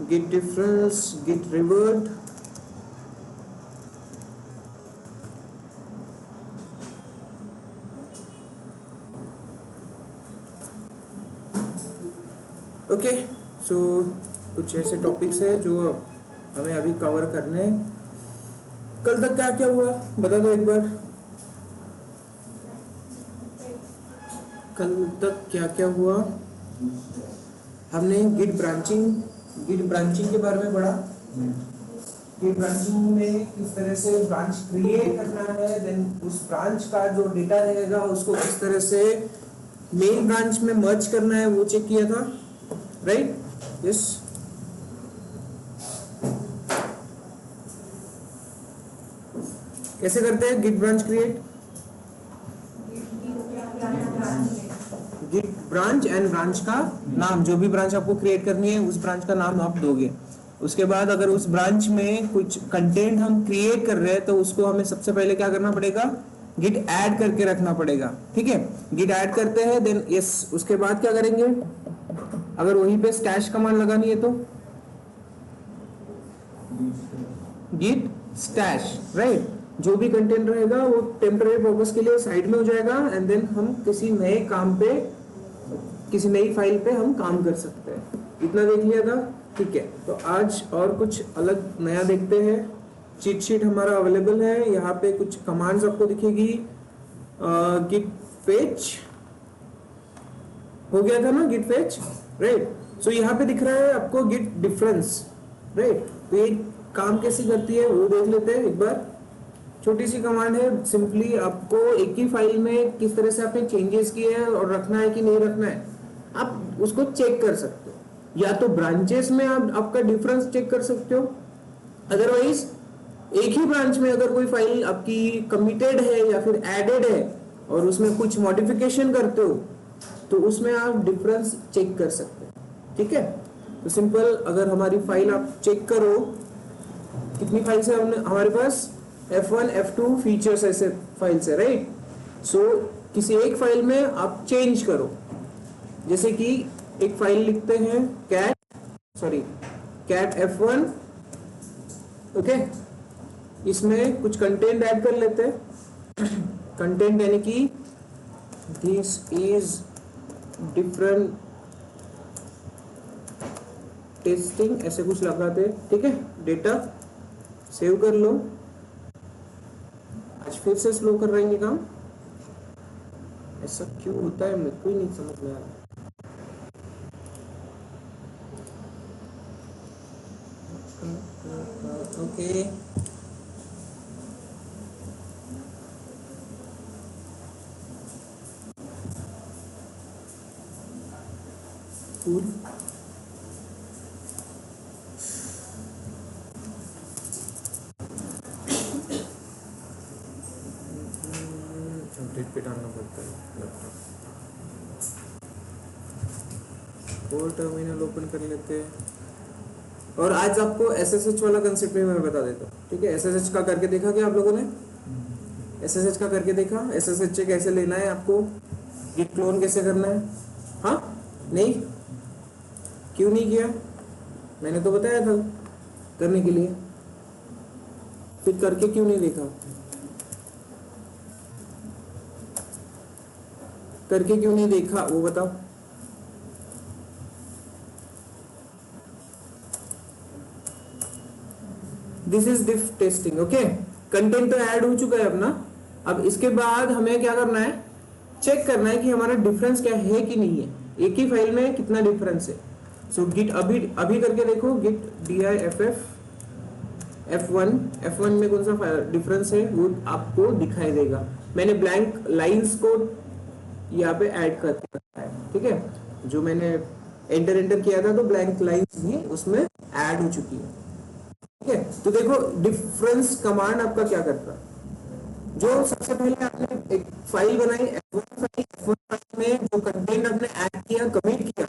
git difference, git revert, okay. So कुछ ऐसे topics है जो हमें अभी कवर करने हैं। कल तक क्या क्या हुआ बता दो एक बार। कल तक क्या क्या हुआ? हमने गिट ब्रांचिंग के बारे में पढ़ा। गिट ब्रांचिंग में किस तरह से ब्रांच क्रिएट करना है, देन उस ब्रांच का जो डेटा रहेगा उसको किस तरह से मेन ब्रांच में मर्ज करना है वो चेक किया था, राइट? यस। कैसे करते हैं git branch create? Git branch and branch का नाम, जो भी ब्रांच आपको क्रिएट करनी है उस ब्रांच का नाम आप दोगे। उसके बाद अगर उस ब्रांच में कुछ कंटेंट हम क्रिएट कर रहे हैं तो उसको हमें सबसे पहले क्या करना पड़ेगा? गिट ऐड करके रखना पड़ेगा, ठीक है? गिट ऐड करते हैं, देन यस उसके बाद क्या करेंगे? अगर वहीं पे स्टैश कमांड लगानी है तो गिट स्टैश, राइट? जो भी कंटेंट रहेगा वो टेम्पररी पर्पस के लिए साइड में हो जाएगा एंड देन हम किसी नए काम पे, किसी नई फाइल पे हम काम कर सकते हैं। इतना देख लिया था, ठीक है? तो आज और कुछ अलग नया देखते हैं। चीट शीट हमारा अवेलेबल है, यहाँ पे कुछ कमांड्स आपको दिखेगी। गिट फेच हो गया था ना, गिट फेच, राइट? सो यहाँ पे दिख रहा है आपको गिट डिफरेंस, राइट? तो ये काम कैसे करती है वो देख लेते हैं एक बार। छोटी सी कमांड है, सिंपली आपको एक ही फाइल में किस तरह से आपने चेंजेस किए हैं और रखना है कि नहीं रखना है आप उसको चेक कर सकते हो। या तो ब्रांचेस में आप आपका डिफरेंस चेक कर सकते हो, अदरवाइज एक ही ब्रांच में अगर कोई फाइल आपकी कमिटेड है या फिर एडेड है और उसमें कुछ मॉडिफिकेशन करते हो तो उसमें आप डिफरेंस चेक कर सकते हो, ठीक है? तो सिंपल, अगर हमारी फाइल आप चेक करो, कितनी फाइल्स है हमारे पास? F1 F2 फीचर्स ऐसे फाइल्स है, राइट? सो किसी एक फाइल में आप चेंज करो, जैसे कि एक फाइल लिखते हैं cat F1, ओके? इसमें कुछ कंटेंट ऐड कर लेते हैं। कंटेंट यानी कि दिस इज डिफरेंट टेस्टिंग, ऐसे कुछ लगाते हैं, ठीक है? डेटा सेव कर लो। आज फिर से स्लो कर रहेंगे काम, ऐसा क्यों होता है मेरे को ही नहीं समझ में आ रहा। Okay, cool. अपडेट पे डालना पड़ता है लैपटॉप को। टर्मिनल ओपन कर लेते हैं और आज आपको SSH वाला कंसेप्ट भी मैं बता देता हूँ, ठीक है? SSH का करके देखा क्या आप लोगों ने? SSH का करके देखा? SSH कैसे लेना है आपको, गिट क्लोन कैसे करना है? हाँ, नहीं? क्यों नहीं किया? मैंने तो बताया था करने के लिए, फिर करके क्यों नहीं देखा? करके क्यों नहीं देखा वो बताओ। This is diff testing, okay? Content तो ऐड हो चुका है अपना। अब इसके बाद हमें क्या करना है? चेक करना है कि हमारा डिफरेंस क्या है कि नहीं है, एक ही फाइल में कितना डिफरेंस है। सो गिट अभी करके देखो, गिट diff F1 में कौन सा डिफरेंस है वो आपको दिखाई देगा। मैंने ब्लैंक लाइंस को यहाँ पे ऐड कर रखा है, ठीक है? जो मैंने एंटर किया था तो ब्लैंक लाइंस भी उसमें ऐड हो चुकी है, ठीक है? तो देखो डिफरेंस कमांड आपका क्या करता है। जो सबसे पहले आपने एक फाइल बनाई F1 फाइल में जो कंटेंट आपने ऐड किया, कमिट किया,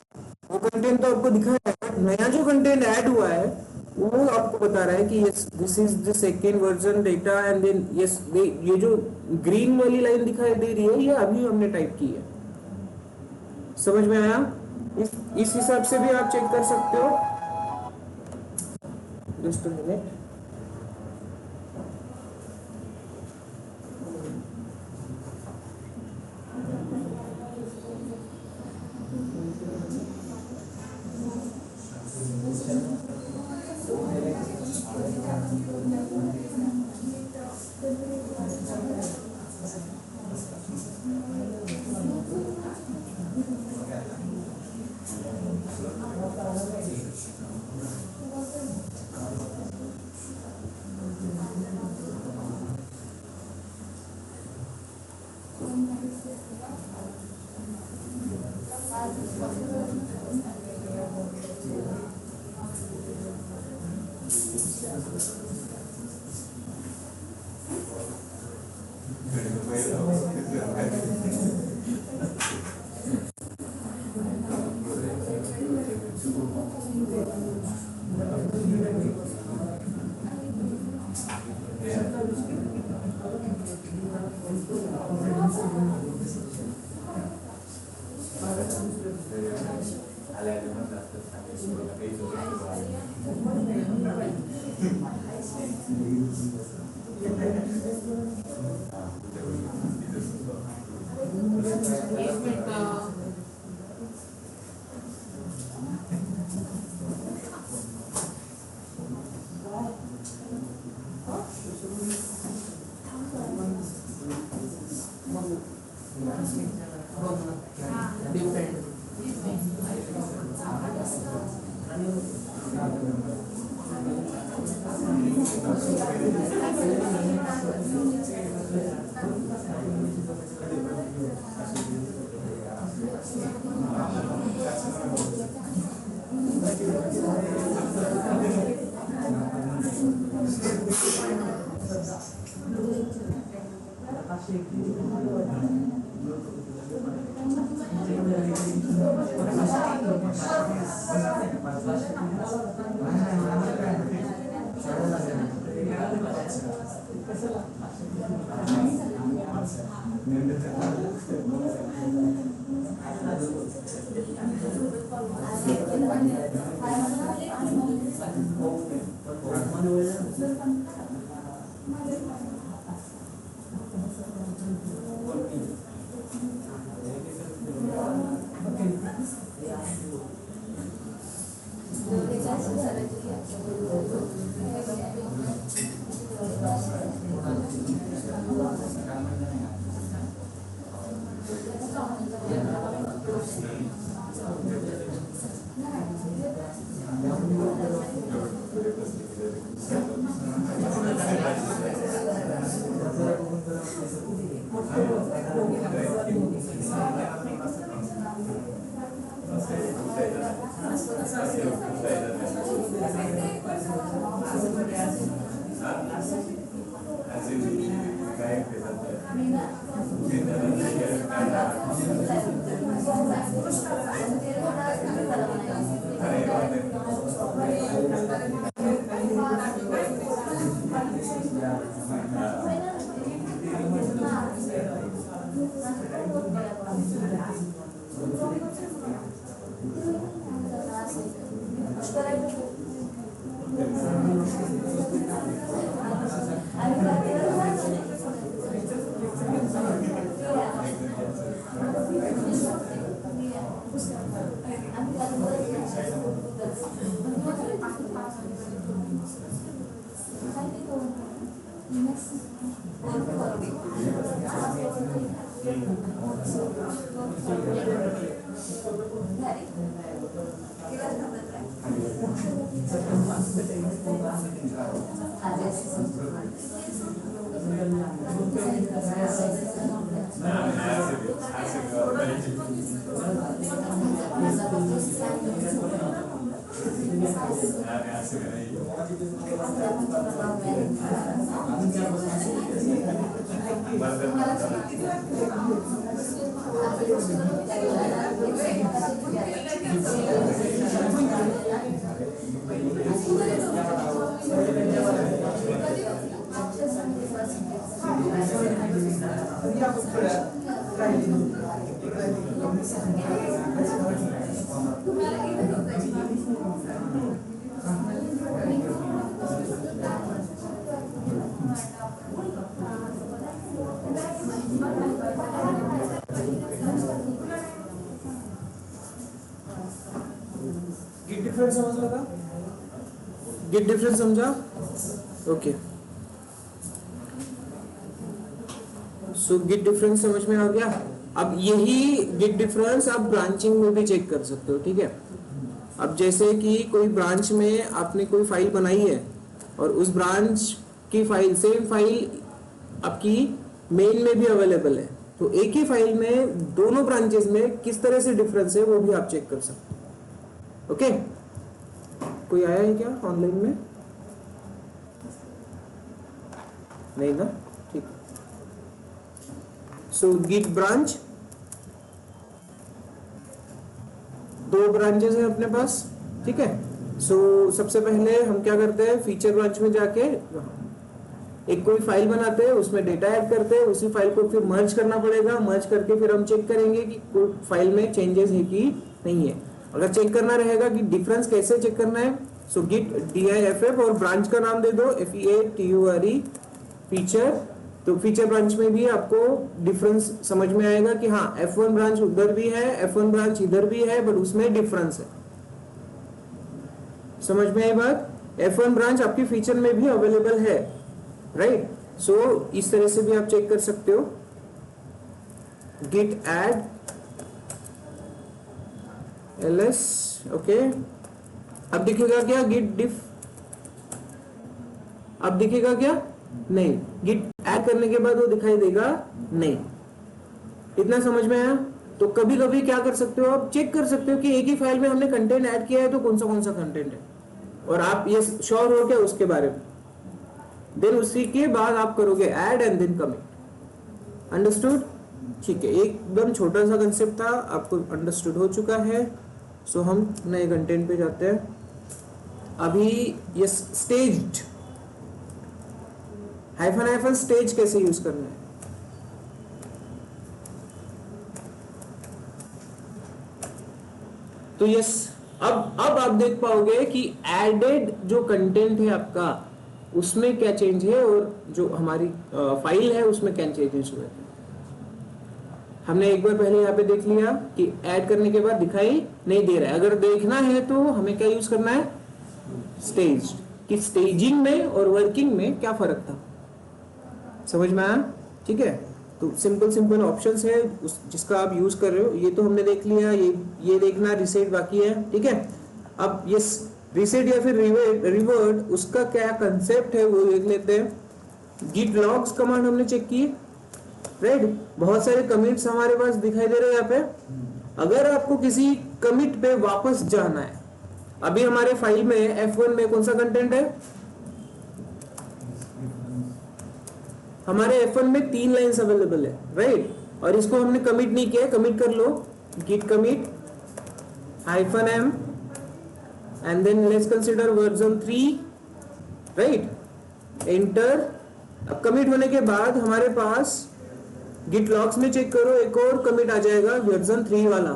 वो कंटेंट तो आपको दिखा है, बट नया जो कंटेंट ऐड हुआ है वो आपको बता रहा है कि yes this is the second version data and then yes ये जो ग्रीन वाली लाइन दिखाई दे रही है ये अभी हमने टाइप की है। समझ में आया? इस हिसाब से भी आप चेक कर सकते हो। Just a minute. डिफरेंस समझ लगा? गिट डिफरेंस समझा? ओके, सो गिट डिफरेंस समझ में आ गया। अब यही गिट डिफरेंस आप ब्रांचिंग में भी चेक कर सकते हो, ठीक है। अब जैसे कि कोई ब्रांच में आपने कोई फाइल बनाई है और उस ब्रांच की फाइल, सेम फाइल आपकी मेन में भी अवेलेबल है, तो एक ही फाइल में दोनों ब्रांचेस में किस तरह से डिफरेंस है वो भी आप चेक कर सकते हो। ओके, कोई आया है क्या ऑनलाइन में? नहीं ना, ठीक। सो गिट ब्रांच, दो ब्रांचेस हैं अपने पास, ठीक है। सो सबसे पहले हम क्या करते हैं, फीचर ब्रांच में जाके एक कोई फाइल बनाते हैं, उसमें डेटा ऐड करते हैं, उसी फाइल को फिर मर्ज करना पड़ेगा, मर्ज करके फिर हम चेक करेंगे कि कोई फाइल में चेंजेस है कि नहीं है। अगर चेक करना रहेगा कि डिफरेंस कैसे चेक करना है, सो गिट diff और ब्रांच का नाम दे दो feature फीचर। तो फीचर ब्रांच में भी आपको डिफरेंस समझ में आएगा कि हाँ F1 ब्रांच उधर भी है, F1 ब्रांच इधर भी है, बट उसमें डिफरेंस है। समझ में आई बात? F1 ब्रांच आपकी फीचर में भी अवेलेबल है, राइट। सो इस तरह से भी आप चेक कर सकते हो। git add ls, okay. अब दिखेगा क्या git diff? अब दिखेगा क्या? नहीं। git ऐड करने के बाद वो दिखाई देगा नहीं। इतना समझ में आया? तो कभी कभी क्या कर सकते हो, आप चेक कर सकते हो कि एक ही फाइल में हमने कंटेंट ऐड किया है तो कौन सा कंटेंट है, और आप ये श्योर हो क्या उसके बारे में, देन उसी के बाद आप करोगे add and then commit. Understood? ठीक है, एकदम छोटा सा कंसेप्ट था, आपको अंडरस्टूड हो चुका है। सो हम नए कंटेंट पे जाते हैं। अभी ये स्टेज्ड हाइफन स्टेज कैसे यूज करना है। तो यस, अब आप देख पाओगे कि एडेड जो कंटेंट है आपका उसमें क्या चेंज है और जो हमारी फाइल है उसमें क्या चेंजेस हुए। हमने एक बार पहले यहाँ पे देख लिया कि ऐड करने के बाद दिखाई नहीं दे रहा है। अगर देखना है तो हमें क्या यूज करना है, स्टेज। कि स्टेजिंग में और वर्किंग में क्या फर्क था, समझ में आया? ठीक है, तो सिंपल ऑप्शंस है जिसका आप यूज कर रहे हो। ये तो हमने देख लिया, ये देखना रिसेट बाकी है, ठीक है। अब ये रिसेट या फिर रिवर्ट उसका क्या कंसेप्ट है वो देख लेते हैं। गिट लॉग्स कमांड हमने चेक की, राइट। बहुत सारे कमिट्स हमारे पास दिखाई दे रहे हैं यहाँ पे। अगर आपको किसी कमिट पे वापस जाना है, अभी हमारे फाइल में F1 में कौन सा कंटेंट है, हमारे F1 में 3 लाइंस अवेलेबल है, राइट। और इसको हमने कमिट नहीं किया, कमिट कर लो, git commit -m and then let's consider version 3, right, enter. अब कमिट होने के बाद हमारे पास गिट लॉग्स में चेक करो, एक और कमिट आ जाएगा वर्जन 3 वाला,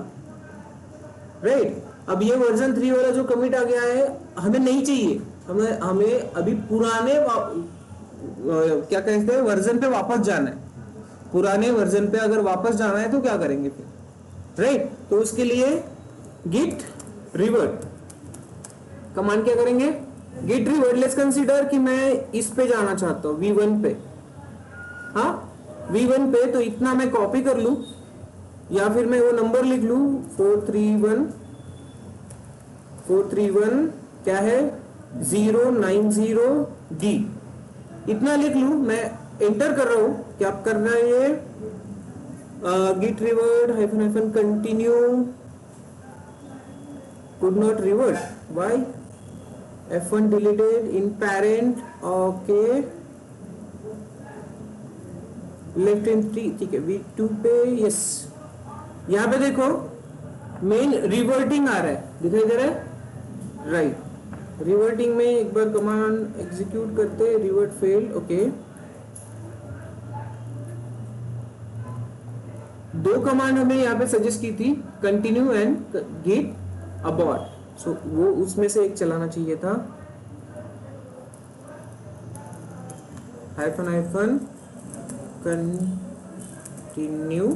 राइट। अब ये वर्जन 3 वाला जो कमिट आ गया है हमें नहीं चाहिए, हमें अभी पुराने क्या कहते हैं वर्जन पे वापस जाना है। पुराने वर्जन पे अगर वापस जाना है तो क्या करेंगे फिर, राइट। तो उसके लिए गिट रिवर्ट कमांड क्या करेंगे, गिट रिवर्ट। लेट्स कंसीडर कि मैं इस पे जाना चाहता हूँ V1 पे, हाँ V1 पे, तो इतना मैं कॉपी कर लूं या फिर मैं वो नंबर लिख लूं 431 क्या है 090D, इतना लिख लूं। मैं एंटर कर रहा हूं, क्या करना है ये, git revert hyphen continue, could not revert, why, F1 deleted in parent, okay, left in 3, ठीक है। V2 पे यस, यहाँ पे देखो मेन रिवर्टिंग आ रहा है, दिखाई दे रहा है, राइट। रिवर्टिंग में एक बार कमांड एग्जीक्यूट करते, रिवर्ट फेल, ओके। दो कमांड हमें यहाँ पे सजेस्ट की थी, continue and git abort. So वो उसमें से एक चलाना चाहिए था, hyphen continue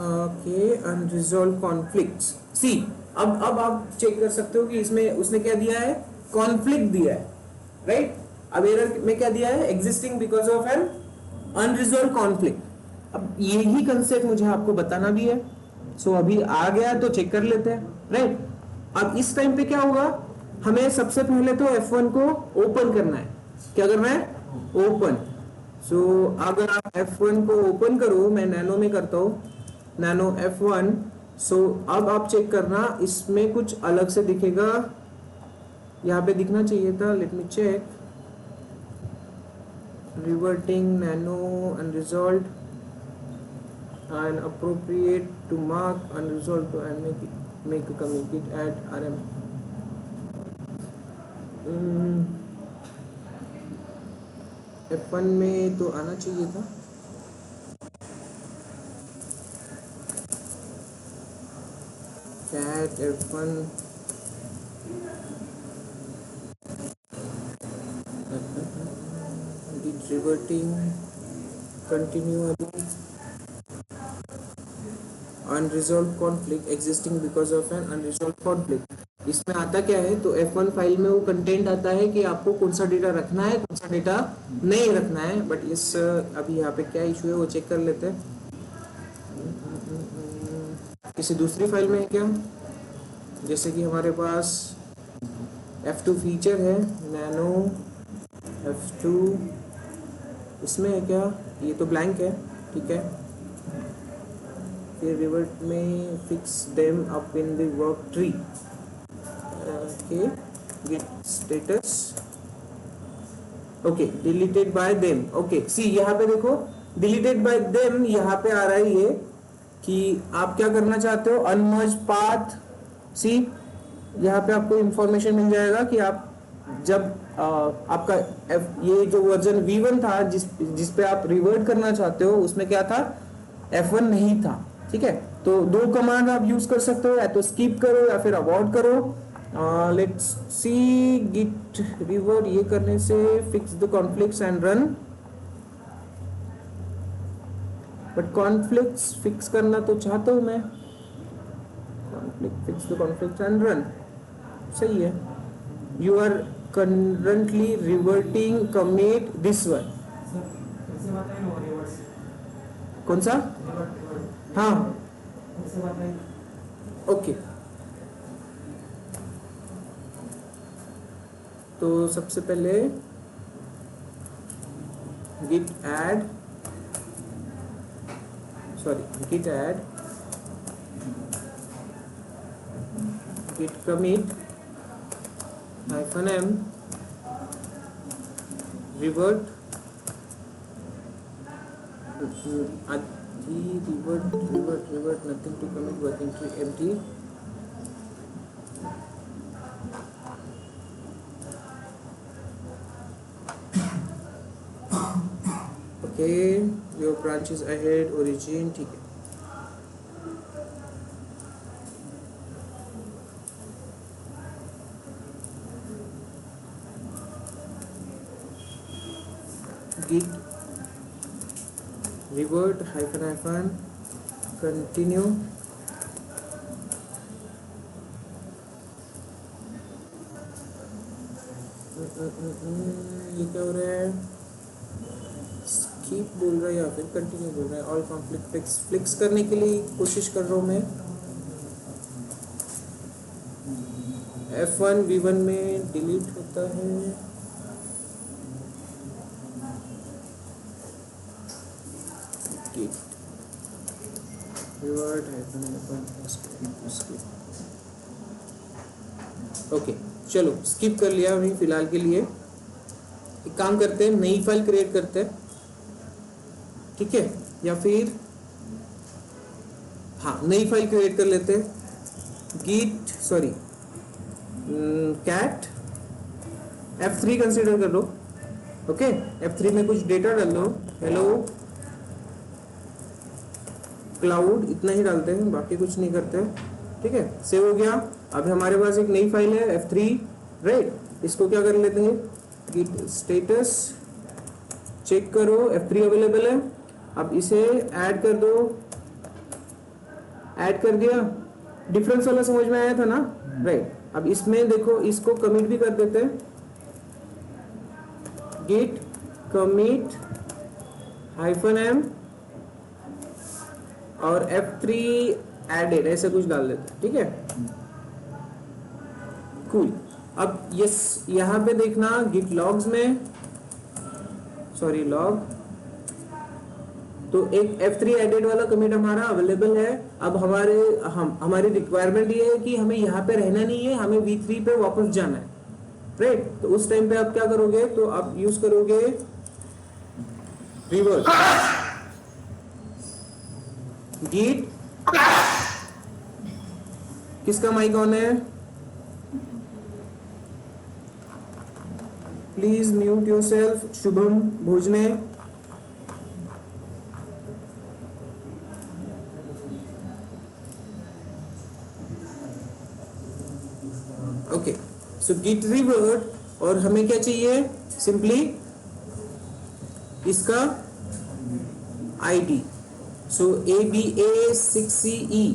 okay, unresolve conflicts. See, अब आप चेक कर सकते हो कि इसमें उसने क्या दिया है, कॉन्फ्लिक्ट दिया है, राइट। अब एरर में क्या दिया है, existing because of an unresolve conflict. अब यही कंसेप्ट मुझे आपको बताना भी है, सो अभी आ गया तो चेक कर लेते हैं, राइट। अब इस टाइम पे क्या होगा, हमें सबसे पहले तो F1 को ओपन करना है। क्या करना है, ओपन। सो अगर आप F1 को ओपन करो, मैं नैनो में करता हूँ, नैनो F1। सो अब आप चेक करना, इसमें कुछ अलग से दिखेगा, यहाँ पे दिखना चाहिए था, let me check. Reverting nano unresolved and appropriate to mark unresolved to and make a commit add rm। F1 में तो आना चाहिए था, cat F1 git reverting continue unresolved conflict existing because of an unresolved conflict। इसमें आता क्या है, तो F1 फाइल में वो कंटेंट आता है कि आपको कौन सा डेटा रखना है, कौन सा डेटा नहीं रखना है। बट इस अभी यहाँ पे क्या इशू है वो चेक कर लेते हैं। किसी दूसरी फाइल में है क्या, जैसे कि हमारे पास F2 फीचर है, नैनो F2, इसमें है क्या, ये तो ब्लैंक है, ठीक है। फिर रिवर्ट में fix them up in the work tree, okay, git status, okay, deleted by them. Okay, see यहाँ पे देखो, डिलीटेड बाय देम यहाँ पे आ रहा है ये कि आप क्या करना चाहते हो, अनमर्ज पाथ। सी, यहाँ पे आपको इंफॉर्मेशन मिल जाएगा कि आप जब आपका ये जो वर्जन V1 था, जिस पे आप रिवर्ट करना चाहते हो, उसमें क्या था, F1 नहीं था, ठीक है। तो दो कमांड आप यूज कर सकते हो, या तो स्किप करो या फिर अवॉइड करो। लेट्स सी, गिट रिवर्ट, ये करने से fix the conflicts and run. But conflicts fix करना तो चाहता हूं मैं, conflict fix the conflict and run, सही है। You are currently reverting commit this one, कौन सा, हाँ, ओके। तो सबसे पहले git add git commit -m revert revert nothing to commit, working tree empty। Okay, your branch is ahead origin, ठीक है। git revert --, continue, ये क्या हो रहा है, स्किप बोल रहा है या फिर कंटिन्यू बोल रहा है। ऑल कॉन्फ्लिक्ट फिक्स करने के लिए कोशिश कर रहा हूँ मैं। F1 V1 में डिलीट होता है, ओके, चलो स्किप कर लिया अभी फिलहाल के लिए। एक काम करते हैं, नई फाइल क्रिएट करते हैं, ठीक है, या फिर हाँ, नई फाइल क्रिएट कर लेते हैं। git cat F3 कंसीडर कर लो, ओके। F3 में कुछ डेटा डाल लो, हेलो क्लाउड, इतना ही डालते हैं, बाकी कुछ नहीं करते, ठीक है। सेव हो गया। अब हमारे पास एक नई फाइल है F3, राइट। इसको क्या कर लेते हैं, गिट स्टेटस चेक करो, F3 अवेलेबल है। अब इसे ऐड कर दो ऐड कर दिया, डिफरेंस वाला समझ में आया था ना, राइट। अब इसमें देखो इसको कमिट भी कर देते हैं, git commit -m और F3 added ऐसे कुछ डाल देते हैं, ठीक है, कूल। अब यस यहाँ पे देखना git logs में, सॉरी लॉग, तो एक F3 एडेड वाला कमिट हमारा अवेलेबल है। अब हमारी रिक्वायरमेंट ये है कि हमें यहाँ पे रहना नहीं है, हमें V3 पे वापस जाना है, राइट। तो उस टाइम पे आप क्या करोगे, तो आप यूज करोगे रिवर्स git, किसका माइक ऑन है, प्लीज म्यूट योरसेल्फ, शुभम भोजने। ओके, सो git revert, और हमें क्या चाहिए, सिंपली इसका आईडी, सो ABA6CE,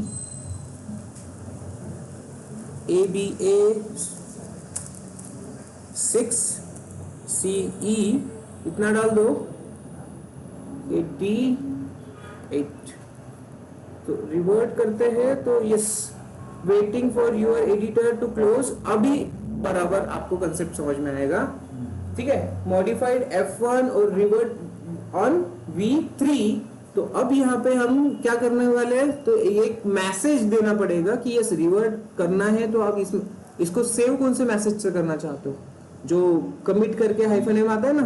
ABA6CE इतना डाल दो, 88। तो रिवर्ट करते हैं, तो yes, waiting for your editor to close, अभी बराबर आपको कंसेप्ट समझ में आएगा, ठीक है। मॉडिफाइड F1 और रिवर्ट ऑन V3। तो अब यहाँ पे हम क्या करने वाले हैं, तो एक मैसेज देना पड़ेगा कि यस रिवर्ट करना है। तो आप इसको सेव कौन से मैसेज से करना चाहते हो, जो कमिट करके -m आता है ना,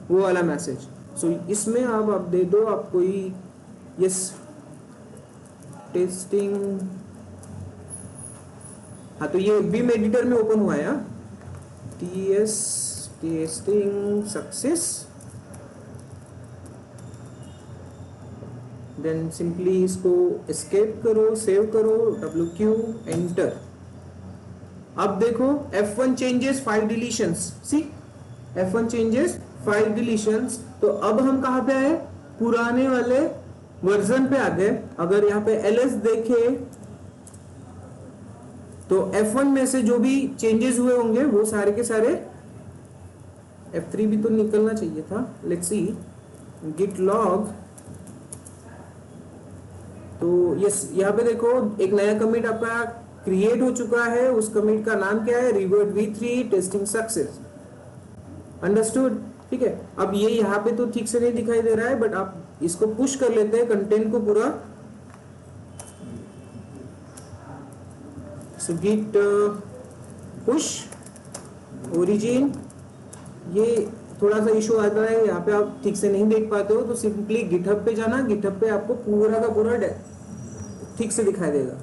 वो वाला मैसेज। सो इसमें आप दे दो, आप कोई यस टेस्टिंग, हाँ तो ये बीम एडिटर में ओपन हुआ है, TS testing success, then simply इसको एस्केप करो, सेव करो, WQ एंटर। अब देखो F1 changes 5 deletions, see F1 changes 5 deletions. तो अब हम कहाँ पे आए, पुराने वाले वर्जन पे आ गए। अगर यहाँ पे LS देखे तो F1 में से जो भी चेंजेस हुए होंगे वो सारे के सारे, F3 भी तो निकलना चाहिए था, लेट्स सी git log। तो यस यहाँ पे देखो एक नया कमिट आपका क्रिएट हो चुका है, उस कमिट का नाम क्या है, revert V3 testing success, understood, ठीक है। अब ये यहाँ पे तो ठीक से नहीं दिखाई दे रहा है, बट आप इसको पुश कर लेते हैं कंटेंट को पूरा। सो git पुश ओरिजिन, ये थोड़ा सा इशू आता है, यहाँ पे आप ठीक से नहीं देख पाते हो, तो सिंपली गिटहब पे जाना, गिटहब पे आपको पूरा का पूरा ठीक से दिखाई देगा।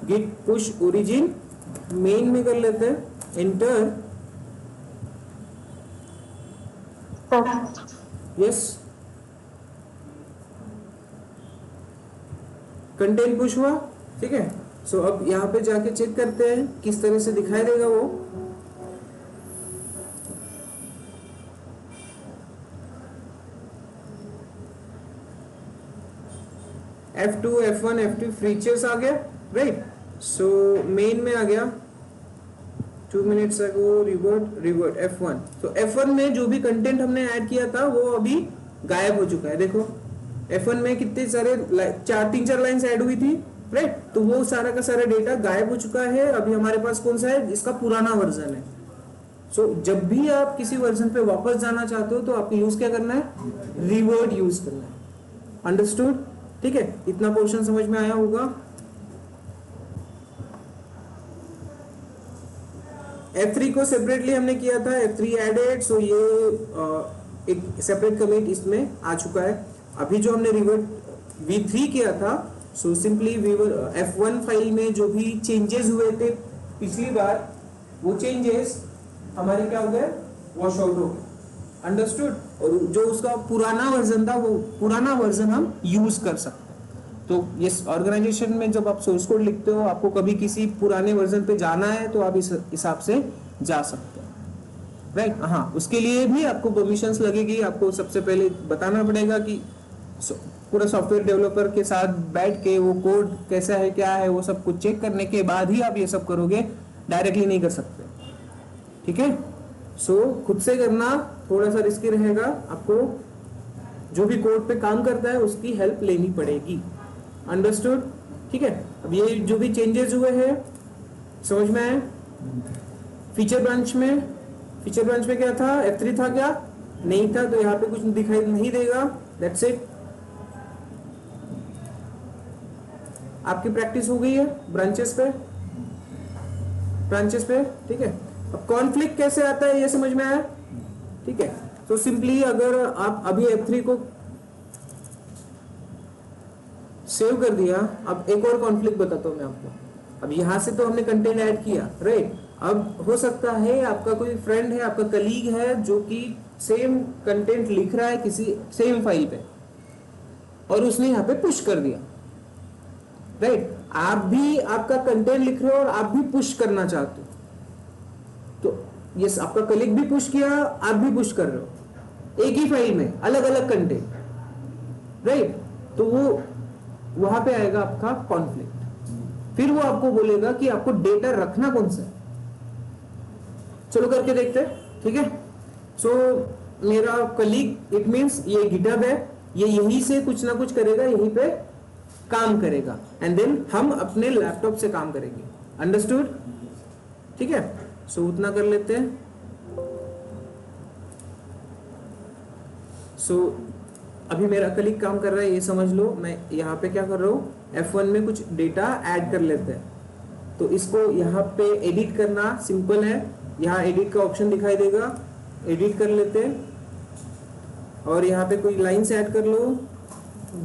git पुश ओरिजिन मेन में कर लेते हैं, एंटर, यस, कंटेंट पुश हुआ, ठीक है। सो अब यहाँ पे जाके चेक करते हैं किस तरह से दिखाई देगा वो। F2 F1 F2 फीचर्स आ गया, राइट। सो मेन में आ गया, 2 मिनट्स अगो रिवर्ट F1। तो F1 में जो भी कंटेंट हमने ऐड किया था वो अभी गायब हो चुका है। देखो F1 में कितने सारे 3-4 लाइंस ऐड हुई थी, राइट। तो वो सारा का सारा डेटा गायब हो चुका है। अभी हमारे पास कौन सा है, इसका पुराना वर्जन है। सो जब भी आप किसी वर्जन पे वापस जाना चाहते हो तो आपको यूज क्या करना है, रिवर्ट यूज करना है, अंडरस्टूड, ठीक है। इतना पोर्शन समझ में आया होगा। F3 को सेपरेटली हमने किया था, F3 एडेड, सो ये एक सेपरेट कमिट इसमें आ चुका है। अभी जो हमने रिवर्ट V3 किया था, सो सिंपली F1 फाइल में जो भी चेंजेस हुए थे पिछली बार, वो चेंजेस हमारे क्या हो गए, वॉश आउट हो गए, अंडरस्टूड। और जो उसका पुराना वर्जन था, वो पुराना वर्जन हम यूज कर सकते हैं। तो ये ऑर्गेनाइजेशन में जब आप सोर्स कोड लिखते हो, आपको कभी किसी पुराने वर्जन पे जाना है तो आप इस हिसाब से जा सकते हैं, राइट। हाँ, उसके लिए भी आपको परमिशंस लगेगी। आपको सबसे पहले बताना पड़ेगा कि पूरा सॉफ्टवेयर डेवलपर के साथ बैठ के वो कोड कैसा है क्या है वो सब कुछ चेक करने के बाद ही आप ये सब करोगे, डायरेक्टली नहीं कर सकते। ठीक है, सो खुद से करना थोड़ा सा रिस्की रहेगा, आपको जो भी कोड पे काम करता है उसकी हेल्प लेनी पड़ेगी। अंडरस्टूड? ठीक है, अब ये जो भी चेंजेस हुए हैं समझ में आए? फीचर ब्रांच में क्या था? F3 था क्या? नहीं था, तो यहाँ पे कुछ दिखाई नहीं देगा। That's it. आपकी प्रैक्टिस हो गई है ब्रांचेस पे। ठीक है, अब कॉन्फ्लिक्ट कैसे आता है ये समझ में आया? ठीक है, तो सिंपली अगर आप अभी F3 को सेव कर दिया, अब एक और कॉन्फ्लिक्ट बताता हूं मैं आपको। अब यहां से तो हमने कंटेंट ऐड किया, राइट? अब हो सकता है आपका कोई फ्रेंड है, आपका कलीग है जो कि सेम कंटेंट लिख रहा है किसी सेम फाइल पे, और उसने यहाँ पे पुश कर दिया, राइट? आप भी आपका कंटेंट लिख रहे हो और आप भी पुश करना चाहते हो, तो यस, आपका कलीग भी पुश किया, आप भी पुश कर रहे हो एक ही फाइल में, अलग अलग कंटेंट, राइट? तो वो वहां पे आएगा आपका कॉन्फ्लिक्ट। फिर वो आपको बोलेगा कि आपको डेटा रखना कौन सा है। चलो करके देखते हैं, ठीक है? सो मेरा कलीग, इट मींस ये गिटहब है, ये यहीं से कुछ ना कुछ करेगा, यहीं पे काम करेगा, एंड देन हम अपने लैपटॉप से काम करेंगे। अंडरस्टूड? ठीक है, सो उतना कर लेते हैं। सो अभी मेरा कलीग काम कर रहा है, ये समझ लो। मैं यहाँ पे क्या कर रहा हूँ, F1 में कुछ डेटा ऐड कर लेते हैं। तो इसको यहाँ पे एडिट करना सिंपल है, यहाँ एडिट का ऑप्शन दिखाई देगा, एडिट कर लेते हैं। और यहाँ पे कोई लाइन्स ऐड कर लो,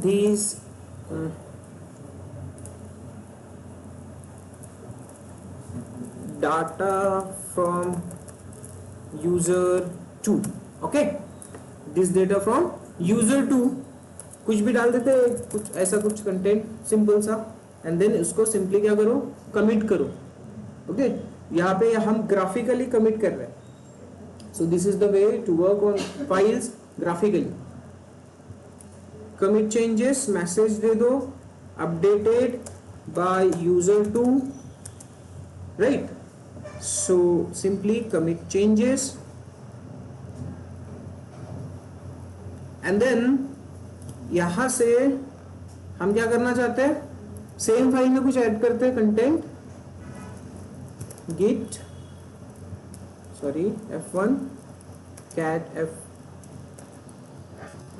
these data from user 2, okay, this data from user 2, कुछ भी डाल देते हैं, कुछ ऐसा कुछ कंटेंट सिंपल सा, एंड देन उसको सिंपली क्या करो, कमिट करो। ओके, यहाँ पे हम ग्राफिकली कमिट कर रहे हैं। So this is the way to work on files graphically. Commit changes, message दे दो, updated by user 2, right? So simply commit changes, and then यहां से हम क्या करना चाहते हैं, सेम फाइल में कुछ ऐड करते हैं content, git f1 cat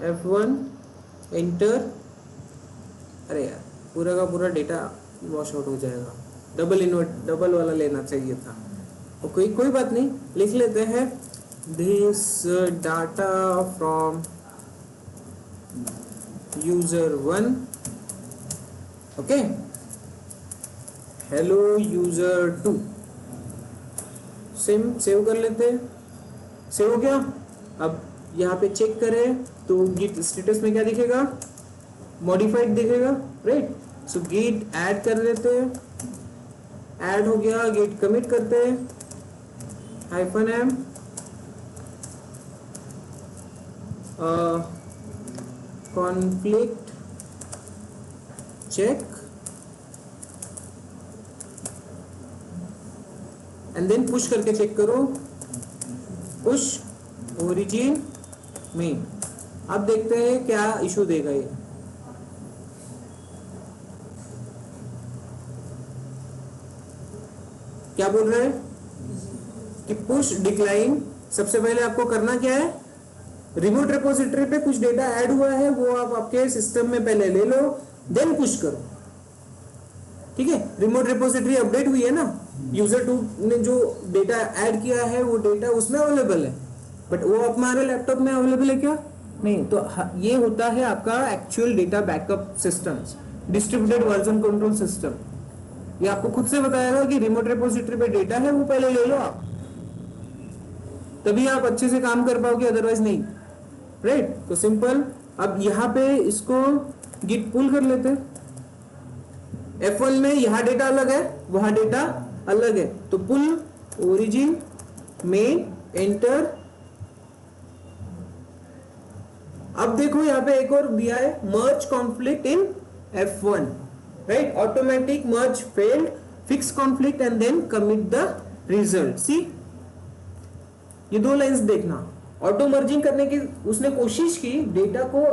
f1 enter. अरे यार, पूरा का पूरा डेटा वॉश आउट हो जाएगा, डबल वाला लेना चाहिए था। और कोई बात नहीं, लिख लेते हैं this data from user 1, okay, hello user 2, save कर लेते हैं। सेव हो गया। अब यहाँ पे चेक करें तो गिट स्टेटस में क्या दिखेगा, मॉडिफाइड दिखेगा, राइट? सो गिट ऐड कर लेते हैं, ऐड हो गया। गिट कमिट करते हैं, -m conflict check, and then push करके चेक करो, पुश ओरिजिन में। अब देखते हैं क्या इशू देगा ये। क्या बोल रहे हैं कि पुश डिक्लाइन। सबसे पहले आपको करना क्या है, रिमोट रिपोजिटरी पे कुछ डेटा ऐड हुआ है, वो आप आपके सिस्टम में पहले ले लो, देन पुश करो। ठीक है, रिमोट रिपोजिटरी अपडेट हुई है ना, यूजर 2 ने जो डेटा ऐड किया है वो डेटा उसमें अवेलेबल है, बट वो हमारे लैपटॉप में अवेलेबल है क्या? नहीं। तो ये होता है आपका actual data backup systems, distributed version control system. ये आपको खुद से बताएगा कि रिमोट रिपोजिटरी पे डेटा है, वो पहले ले लो आप, तभी आप अच्छे से काम कर पाओगे, अदरवाइज नहीं, राइट? तो सिंपल। अब यहाँ पे इसको गिट पुल कर लेते हैं। F1 में यहाँ डेटा अलग है, वहां डेटा अलग है, तो पुल ओरिजिन में एंटर। अब देखो यहाँ पे एक और दिया है, merge conflict in F1, right, automatic merge failed, fix conflict and then commit the result. See ये दो लाइंस देखना, ऑटो मर्जिंग करने की उसने कोशिश की, डेटा को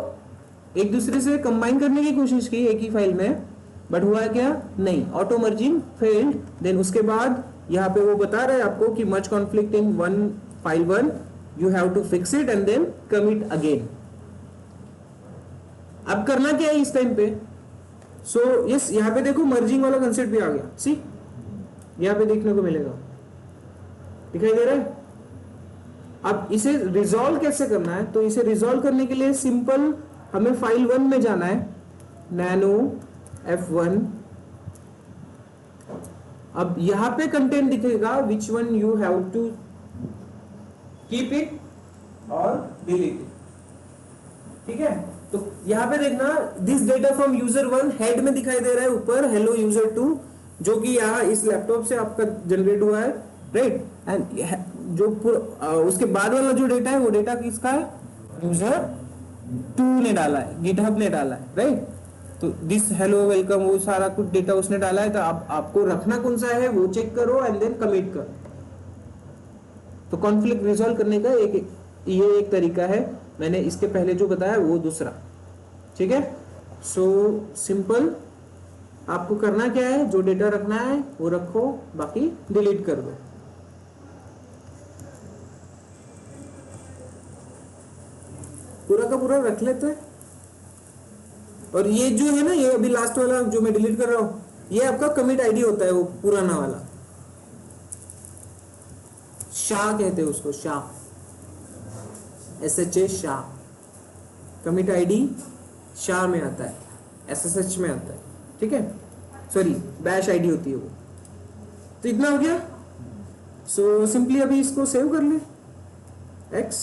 एक दूसरे से कंबाइन करने की कोशिश की एक ही फाइल में, बट हुआ क्या, नहीं, ऑटो मर्जिंग फेल्ड। देन उसके बाद यहाँ पे वो बता रहा है आपको कि merge conflict in one file one, you have to fix it and then commit again. अब करना क्या है इस टाइम पे, सो यस यहाँ पे देखो मर्जिंग वाला कंसेप्ट भी आ गया। सी यहाँ पे देखने को मिलेगा, दिखाई दे रहा है। अब इसे रिजॉल्व कैसे करना है, तो इसे रिजॉल्व करने के लिए सिंपल हमें फाइल 1 में जाना है, नैनो F1। अब यहां पे कंटेंट दिखेगा, which one you have to keep it और डिलीट इट, ठीक है। तो यहां पे देखना, this data from user 1 head में दिखाई दे रहा है ऊपर, हेलो यूजर 2, जो कि यहाँ इस लैपटॉप से आपका जनरेट हुआ है, राइट। एंड जो उसके बाद वाला जो डेटा है वो डेटा किसका है, यूजर 2 ने डाला है, गिटहब ने डाला है, राइट। तो दिस हेलो वेलकम वो सारा कुछ डेटा उसने डाला है, तो आपको रखना कौन सा है वो चेक करो एंड देन कमिट करो। तो कॉन्फ्लिक्ट रिजॉल्व करने का ये एक तरीका है, मैंने इसके पहले जो बताया वो दूसरा, ठीक है। सो सिंपल, आपको करना क्या है, जो डेटा रखना है वो रखो, बाकी डिलीट कर दो। पूरा का पूरा रख लेते हैं। और ये जो है ना, ये अभी लास्ट वाला जो मैं डिलीट कर रहा हूं, ये आपका कमिट आईडी होता है, वो पुराना वाला, शाह कहते हैं उसको, Shah, SHA Shah, commit ID Shah में आता है, SSH में आता है, ठीक है, सॉरी बैश आईडी होती है वो। तो इतना हो गया। सो सिंपली अभी इसको सेव कर ले, X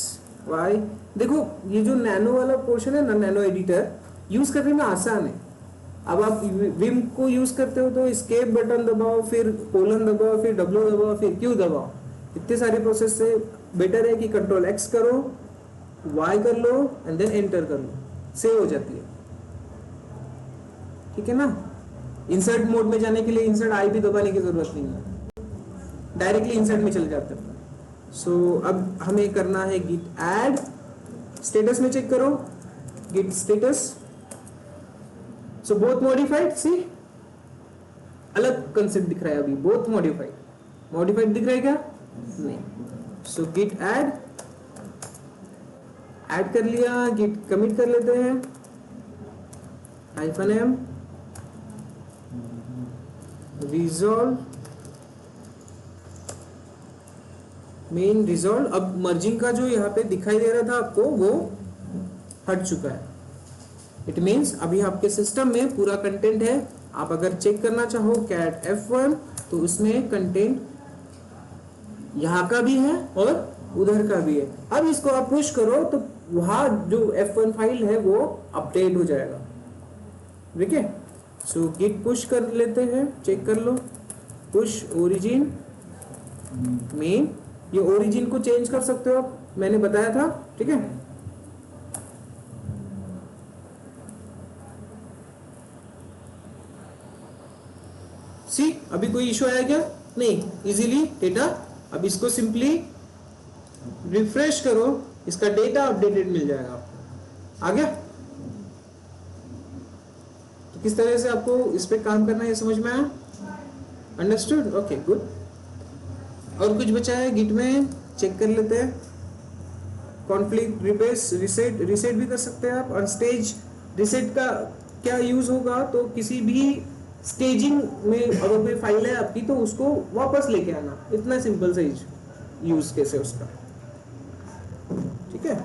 Y। देखो ये जो नैनो वाला पोर्शन है ना, नैनो एडिटर यूज करने में आसान है। अब आप विम को यूज करते हो तो एस्केप बटन दबाओ, फिर कोलन दबाओ, फिर W दबाओ, फिर Q दबाओ, इतने सारे प्रोसेस से बेटर है कि कंट्रोल X करो, Y कर लो एंड देन एंटर कर लो, सेव हो जाती है, ठीक है ना। इंसर्ट मोड में जाने के लिए इंसर्ट I भी दबाने की जरूरत नहीं है, डायरेक्टली इंसर्ट में चल जाते हैं। सो अब हमें करना है गिट ऐड, स्टेटस में चेक करो, git status, so both modified. See अलग कंसेप्ट दिख रहा है अभी, बोथ मॉडिफाइड, मॉडिफाइड दिख रहा है क्या, नहीं। सो गिट ऐड, ऐड कर लिया, गिट कमिट कर लेते हैं, -m रिजॉल्व मेन रिजॉल्व। अब मर्जिंग का जो यहाँ पे दिखाई दे रहा था आपको वो हट चुका है, इट मीन्स अभी आपके सिस्टम में पूरा कंटेंट है। आप अगर चेक करना चाहो cat F1 तो उसमें कंटेंट यहाँ का भी है और उधर का भी है। अब इसको आप पुश करो तो वहाँ जो F1 फाइल है वो अपडेट हो जाएगा, ठीक है। सो गिट पुश कर लेते हैं, चेक कर लो, पुश ओरिजिन मेन, ये ओरिजिन को चेंज कर सकते हो आप, मैंने बताया था, ठीक है। सी अभी कोई इशू आया क्या, नहीं, इजीली डेटा। अब इसको सिंपली रिफ्रेश करो, इसका डेटा अपडेटेड मिल जाएगा आपको, आ गया। तो किस तरह से आपको इस पे काम करना है ये समझ में आया, अंडरस्टूड, ओके गुड। और कुछ बचा है गिट में, चेक कर लेते हैं। कॉन्फ्लिक्ट रिप्लेस रीसेट भी कर सकते हैं आप। अनस्टेज रीसेट का क्या यूज होगा, तो किसी भी स्टेजिंग में अगर कोई फाइल है आपकी तो उसको वापस लेके आना, इतना सिंपल सा यूज कैसे उसका, ठीक है।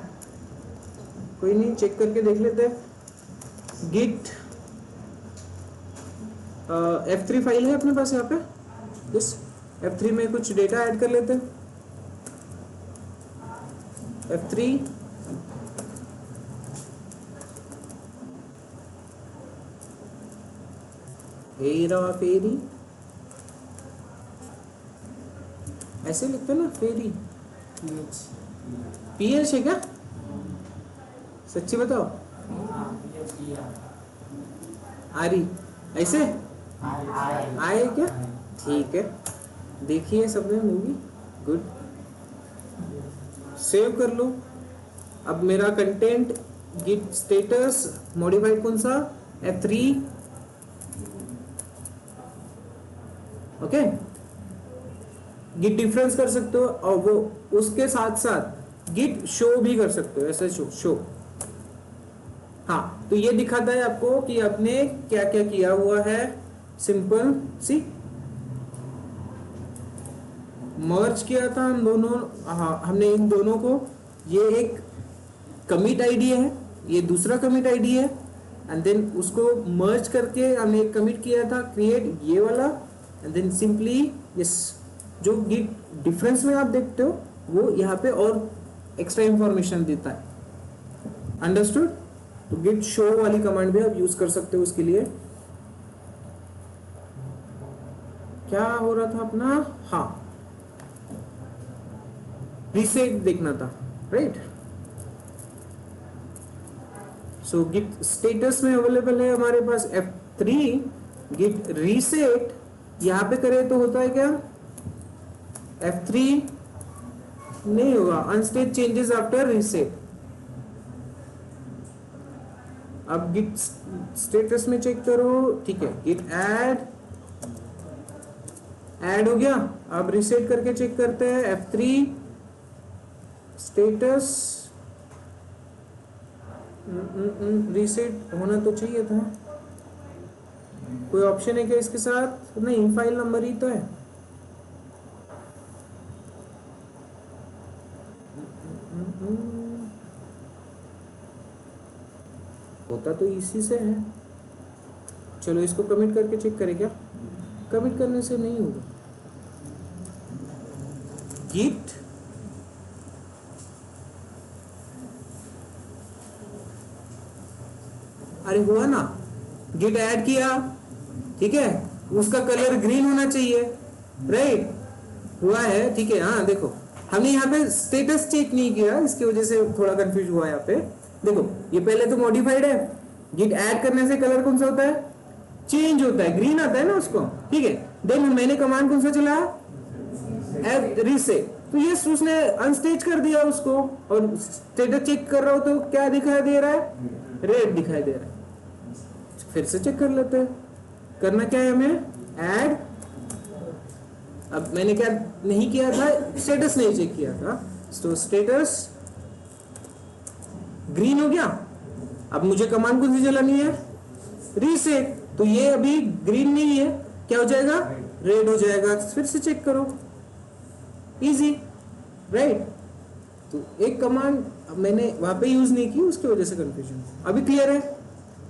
कोई नहीं, चेक करके देख लेते हैं। गिट F3 फाइल है अपने पास यहाँ पे, यस, F3 में कुछ डेटा ऐड कर लेते हैं। F3 हेरा फेरी, ऐसे लिखते ना, फेरी PH है क्या, सच्ची बताओ, आ रही ऐसे आए क्या? ठीक है, देखिए सबने मूवी, गुड, सेव कर लो। अब मेरा कंटेंट गिट स्टेटस मॉडिफाइड कौन सा, F3, ओके। गिट डिफरेंस कर सकते हो और वो उसके साथ साथ गिट शो भी कर सकते हो, ऐसे शो। हाँ, तो ये दिखाता है आपको कि आपने क्या क्या किया हुआ है। सिंपल सी मर्ज किया था हम दोनों, हाँ हमने इन दोनों को, ये एक कमिट आईडी है, ये दूसरा कमिट आईडी है, एंड देन उसको मर्ज करके हमने एक कमिट किया था क्रिएट ये वाला, एंड देन सिंपली यस, जो गिट डिफरेंस में आप देखते हो वो यहाँ पे और एक्स्ट्रा इंफॉर्मेशन देता है। अंडरस्टूड? तो गिट शो वाली कमांड भी आप यूज कर सकते हो उसके लिए। क्या हो रहा था अपना, हाँ रीसेट देखना था, राइट। सो गिट स्टेटस में अवेलेबल है हमारे पास F3, गिट रीसेट यहां पे करे तो होता है क्या, F3 नहीं होगा, अनस्टेट चेंजेस आफ्टर रीसेट। अब गिट स्टेटस में चेक करो, ठीक है, गिट ऐड हो गया। अब रीसेट करके चेक करते हैं, F3 स्टेटस, रीसेट होना तो चाहिए था, कोई ऑप्शन है क्या इसके साथ? नहीं, फाइल नंबर ही तो है। होता तो इसी से है। चलो इसको कमिट करके चेक करें क्या, कमिट करने से नहीं होगा। गिट अरे हुआ ना, गिट ऐड किया, ठीक है, उसका कलर ग्रीन होना चाहिए, राइट, हुआ है, ठीक है। हाँ देखो, हमने यहाँ पे स्टेटस चेक नहीं किया, इसकी वजह से थोड़ा कंफ्यूज हुआ यहाँ पे। देखो ये पहले तो मॉडिफाइड है, गिट ऐड करने से कलर कौन सा होता है, चेंज होता है, ग्रीन आता है ना उसको, ठीक है। देन मैंने कमांड कौन सा चलाया, F रीसेट, तो ये उसने अनस्टेज कर दिया उसको, और स्टेटस चेक कर रहा हो तो क्या दिखाई दे रहा है, रेड दिखाई दे रहा है। फिर से चेक कर लेते हैं, करना क्या है हमें, ऐड। अब मैंने क्या नहीं किया था, स्टेटस नहीं चेक किया था, तो स्टेटस ग्रीन हो गया। अब मुझे कमांड कौन सी चलानी है, रीसेट, तो ये अभी ग्रीन नहीं है, क्या हो जाएगा, रेड हो जाएगा। फिर से चेक करो, इजी, राइट। तो एक कमांड मैंने वहां पे यूज नहीं की, उसकी वजह से कंफ्यूजन। अभी क्लियर है?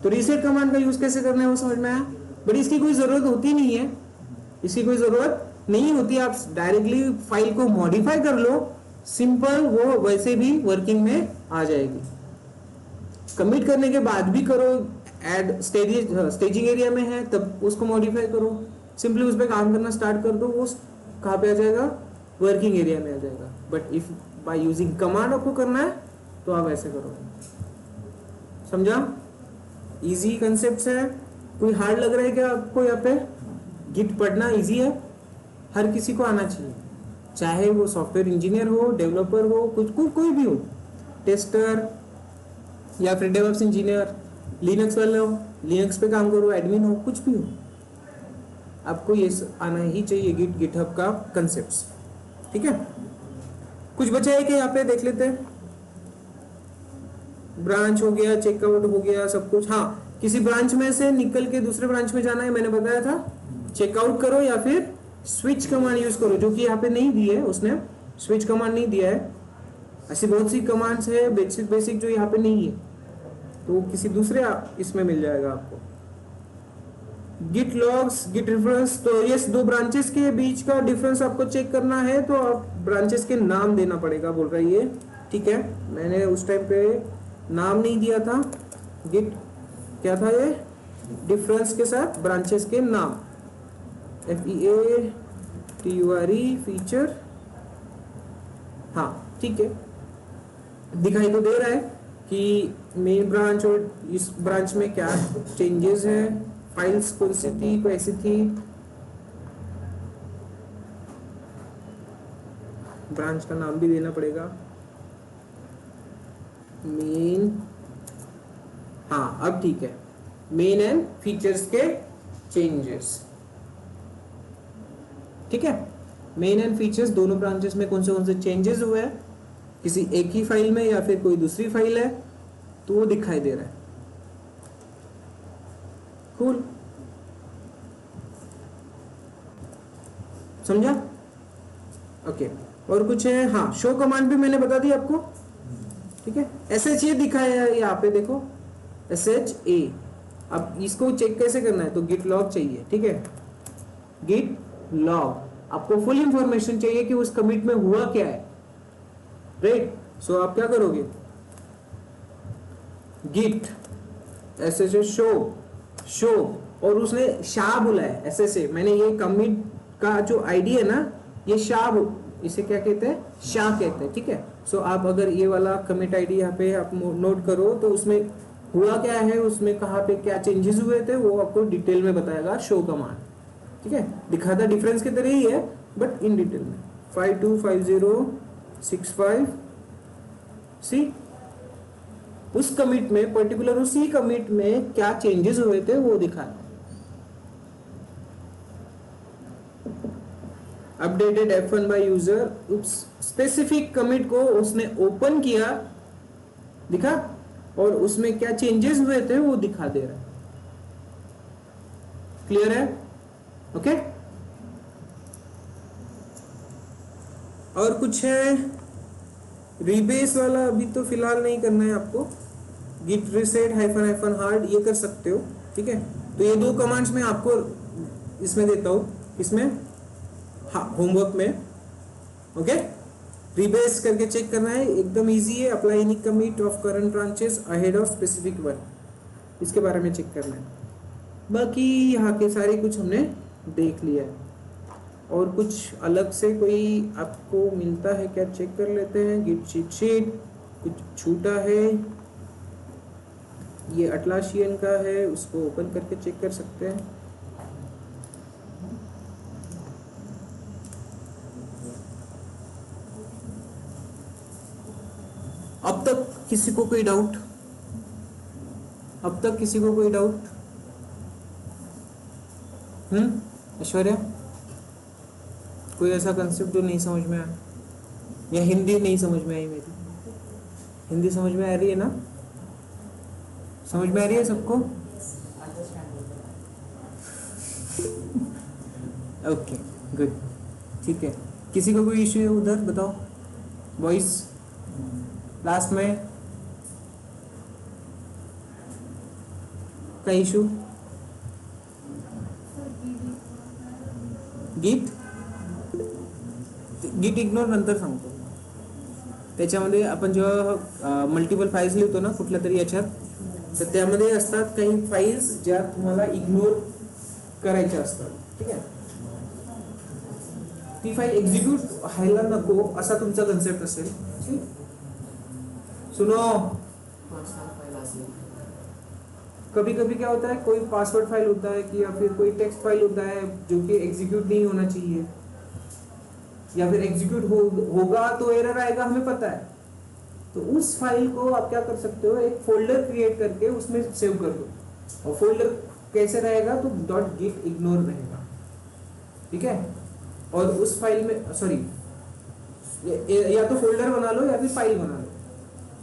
तो रीसेट कमांड का यूज कैसे करना है वो समझ में आया, बट इसकी कोई जरूरत होती नहीं है, इसकी कोई जरूरत नहीं होती, आप डायरेक्टली फाइल को मॉडिफाई कर लो, सिंपल, वो वैसे भी वर्किंग में आ जाएगी। कमिट करने के बाद भी करो, ऐड स्टेजिंग एरिया में है तब उसको मॉडिफाई करो, सिंपली उस पर काम करना स्टार्ट कर दो, वो कहाँ पे आ जाएगा, वर्किंग एरिया में आ जाएगा। But if by using command आपको करना है तो आप ऐसे करोगे। समझा? इजी कंसेप्ट है, कोई हार्ड लग रहा है क्या आपको? यहाँ पे गिट पढ़ना इजी है, हर किसी को आना चाहिए, चाहे वो सॉफ्टवेयर इंजीनियर हो, डेवलपर हो, कुछ कोई भी हो, टेस्टर या फिर डेवलप्स इंजीनियर, लिनक्स वाले हो, लिनक्स पे काम करो, एडमिन हो, कुछ भी हो, आपको ये आना ही चाहिए गिट गिटहब का कंसेप्ट्स। ठीक है, कुछ बचा है कि यहाँ पे देख लेते हैं। ब्रांच हो गया, चेकआउट हो गया, सब कुछ। हाँ, किसी ब्रांच में से निकल के दूसरे ब्रांच में जाना है, मैंने बताया था, चेकआउट करो या फिर स्विच कमांड यूज करो, जो कि यहाँ पे नहीं दी है, उसने स्विच कमांड नहीं दिया है। ऐसी बहुत सी कमांड्स है बेसिक जो यहाँ पे नहीं है, तो किसी दूसरे इसमें मिल जाएगा आपको। गिट लॉग्स, गिट रेफरेंस, तो ये दो ब्रांचेस के बीच का डिफरेंस आपको चेक करना है, तो आप ब्रांचेस के नाम देना पड़ेगा, बोल रहा है ये। ठीक है, मैंने उस टाइम पे नाम नहीं दिया था। गिट क्या था ये, डिफरेंस के साथ ब्रांचेस के नाम, FEATURE फीचर। हाँ ठीक है, दिखाई तो दे रहा है कि मेन ब्रांच और इस ब्रांच में क्या चेंजेस है, फाइल्स कौन सी थी, कैसी थी, ब्रांच का नाम भी देना पड़ेगा, मेन, हाँ अब ठीक है, मेन एंड फीचर्स के चेंजेस, ठीक है। मेन एंड फीचर्स दोनों ब्रांचेस में कौन से चेंजेस हुए हैं, किसी एक ही फाइल में या फिर कोई दूसरी फाइल है तो वो दिखाई दे रहा है। कूल, समझा? ओके, और कुछ है? हाँ, शो कमांड भी मैंने बता दी आपको, ठीक है। SHA दिखाया है यहाँ पे, देखो SHA। अब इसको चेक कैसे करना है, तो गिट लॉग चाहिए, ठीक है। गिट लॉग, आपको फुल इंफॉर्मेशन चाहिए कि उस कमिट में हुआ क्या है, राइट। सो आप क्या करोगे, गिट SHA शो, और उसने शाह बोला है SHA, मैंने ये कमिट का जो आईडी है ना, ये शाह, इसे क्या कहते हैं, शाह कहते हैं, ठीक है। सो आप अगर ये वाला कमिट आईडी यहाँ पे आप नोट करो तो उसमें हुआ क्या है, उसमें कहाँ पे क्या चेंजेस हुए थे वो आपको डिटेल में बताएगा शो कमांड, ठीक है। दिखाता डिफरेंस की तरह ही है बट इन डिटेल में। 525065 सी, उस कमिट में पर्टिकुलर उसी कमिट में क्या चेंजेस हुए थे वो दिखाया। Updated F1 by user, specific commit को उसने ओपन किया, दिखा, और उसमें क्या चेंजेस हुए थे वो दिखा दे रहा है। क्लियर है? ओके। और कुछ है? रीबेस वाला अभी तो फिलहाल नहीं करना है आपको, गिट रीसेट -हार्ड ये कर सकते हो, ठीक है। तो ये दो कमांड्स मैं आपको इसमें देता हूं, इसमें, हाँ, होमवर्क में, ओके। रीबेस करके चेक करना है, एकदम इजी है। Apply any commit of current branches ahead of specific one, इसके बारे में चेक करना है। बाकी यहाँ के सारे कुछ हमने देख लिया है। और कुछ अलग से कोई आपको मिलता है क्या, चेक कर लेते हैं। गिट चीट शीट कुछ छूटा है, ये अटलाशियन का है, उसको ओपन करके चेक कर सकते हैं। अब तक किसी को कोई डाउट? अब तक किसी को कोई डाउट? ऐश्वर्या, कोई ऐसा कंसेप्ट जो नहीं समझ में आया, या हिंदी नहीं समझ में आई? मेरी हिंदी समझ में आ रही है ना? समझ में आ रही है सबको? ओके गुड, ठीक है। किसी को कोई इश्यू है उधर, बताओ। वॉइस लास्ट में का इश्यू, गिट इग्नोर नंतर सांगतो। त्याच्यामध्ये आपण जेव्हा मल्टिपल फाईल्स लिहितो ना कुठल्या तरी याच्यात, तर त्यामध्ये असतात काही फाईल्स ज्या तुम्हाला इग्नोर करायच्या असतात, ठीक आहे। ती फाईल एक्झिक्यूट व्हायला नको असा तुमचा कन्सेप्ट असेल, ठीक। सुनो, कभी कभी क्या होता है, कोई पासवर्ड फाइल होता है कि या फिर कोई टेक्स्ट फाइल होता है जो कि एग्जीक्यूट नहीं होना चाहिए, या फिर एग्जीक्यूट होगा तो एरर आएगा, हमें पता है। तो उस फाइल को आप क्या कर सकते हो, एक फोल्डर क्रिएट करके उसमें सेव कर दो। और फोल्डर कैसे रहेगा, तो .git इग्नोर रहेगा, ठीक है। और उस फाइल में, सॉरी, या तो फोल्डर बना लो या फिर फाइल बना लो।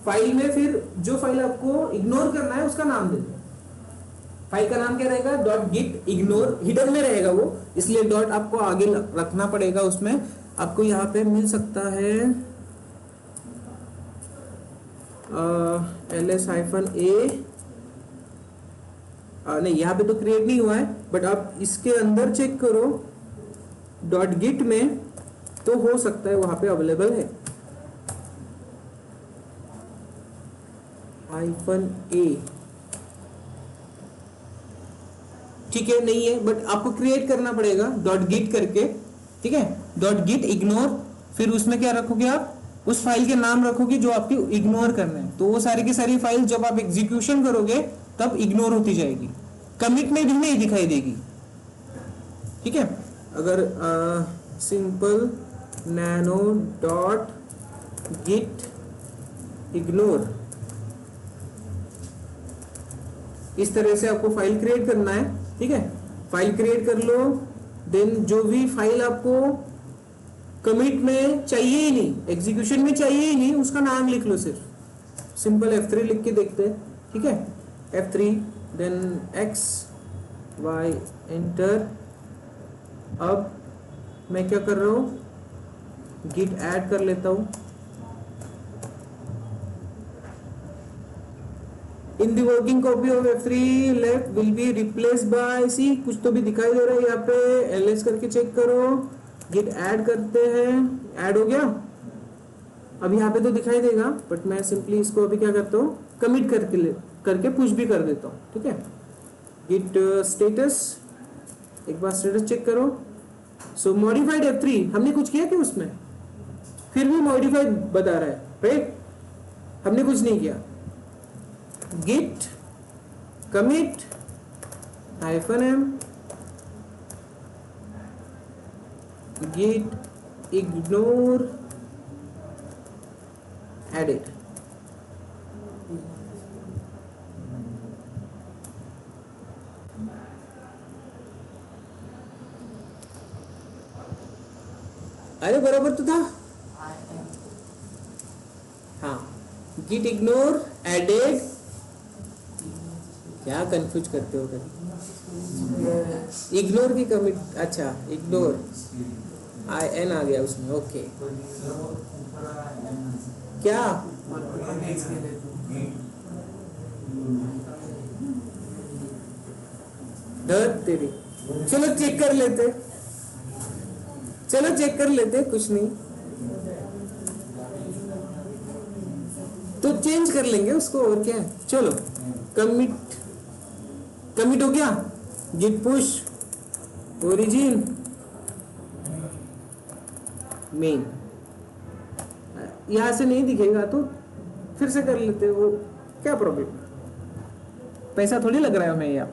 फाइल में फिर जो फाइल आपको इग्नोर करना है उसका नाम दे दो। फाइल का नाम क्या रहेगा, .git इग्नोर, हिडन में रहेगा वो, इसलिए डॉट आपको आगे रखना पड़ेगा। उसमें आपको यहाँ पे मिल सकता है ls-a, नहीं यहाँ पे तो क्रिएट नहीं हुआ है, बट आप इसके अंदर चेक करो .git में, तो हो सकता है वहां पे अवेलेबल है -a, ठीक है। नहीं है बट आपको क्रिएट करना पड़ेगा .git करके, ठीक है। .git इग्नोर, फिर उसमें क्या रखोगे आप, उस फाइल के नाम रखोगे जो आपकी इग्नोर करना है, तो वो सारी की सारी फाइल जब आप एग्जीक्यूशन करोगे तब इग्नोर होती जाएगी, कमिट में भी नहीं दिखाई देगी। ठीक है, अगर simple nano dot git ignore, इस तरह से आपको फाइल क्रिएट करना है। ठीक है, फाइल क्रिएट कर लो, देन जो भी फाइल आपको कमिट में चाहिए ही नहीं, एग्जीक्यूशन में चाहिए ही नहीं, उसका नाम लिख लो, सिर्फ सिंपल F3 लिख के देखते हैं। ठीक है, F3 then X Y enter. अब मैं क्या कर रहा हूँ, गिट ऐड कर लेता हूँ। In the working copy of F3 left will be replace by C, कुछ तो भी दिखाई दे रहा है यहाँ पे, ls करके चेक करो, गिट ऐड करते हैं, ऐड हो गया। अब यहाँ पे तो दिखाई देगा, बट मैं सिंपली इसको अभी क्या करता हूँ, कमिट करके पुश भी कर देता हूँ। ठीक है, गिट स्टेटस, एक बार स्टेटस चेक करो। सो मॉडिफाइड F3, हमने कुछ किया क्या उसमें, फिर भी मॉडिफाइड बता रहा है, राइट, हमने कुछ नहीं किया। Git commit -m git ignore added। अरे बराबर तो था, हाँ, गिट इग्नोर एडेड, क्या कंफ्यूज करते हो कभी, इग्नोर की कमिट, अच्छा इग्नोर IN आ गया उसमें, ओके। क्या दर्द तेरी, चलो चेक कर लेते, चलो चेक कर लेते, कुछ नहीं तो चेंज कर लेंगे उसको, और क्या है। चलो कमिट हो गया, गिट पुश ओरिजिन मेन, यहां से नहीं दिखेगा तो फिर से कर लेते हो, क्या प्रॉब्लम, पैसा थोड़ी लग रहा है हमें। यहाँ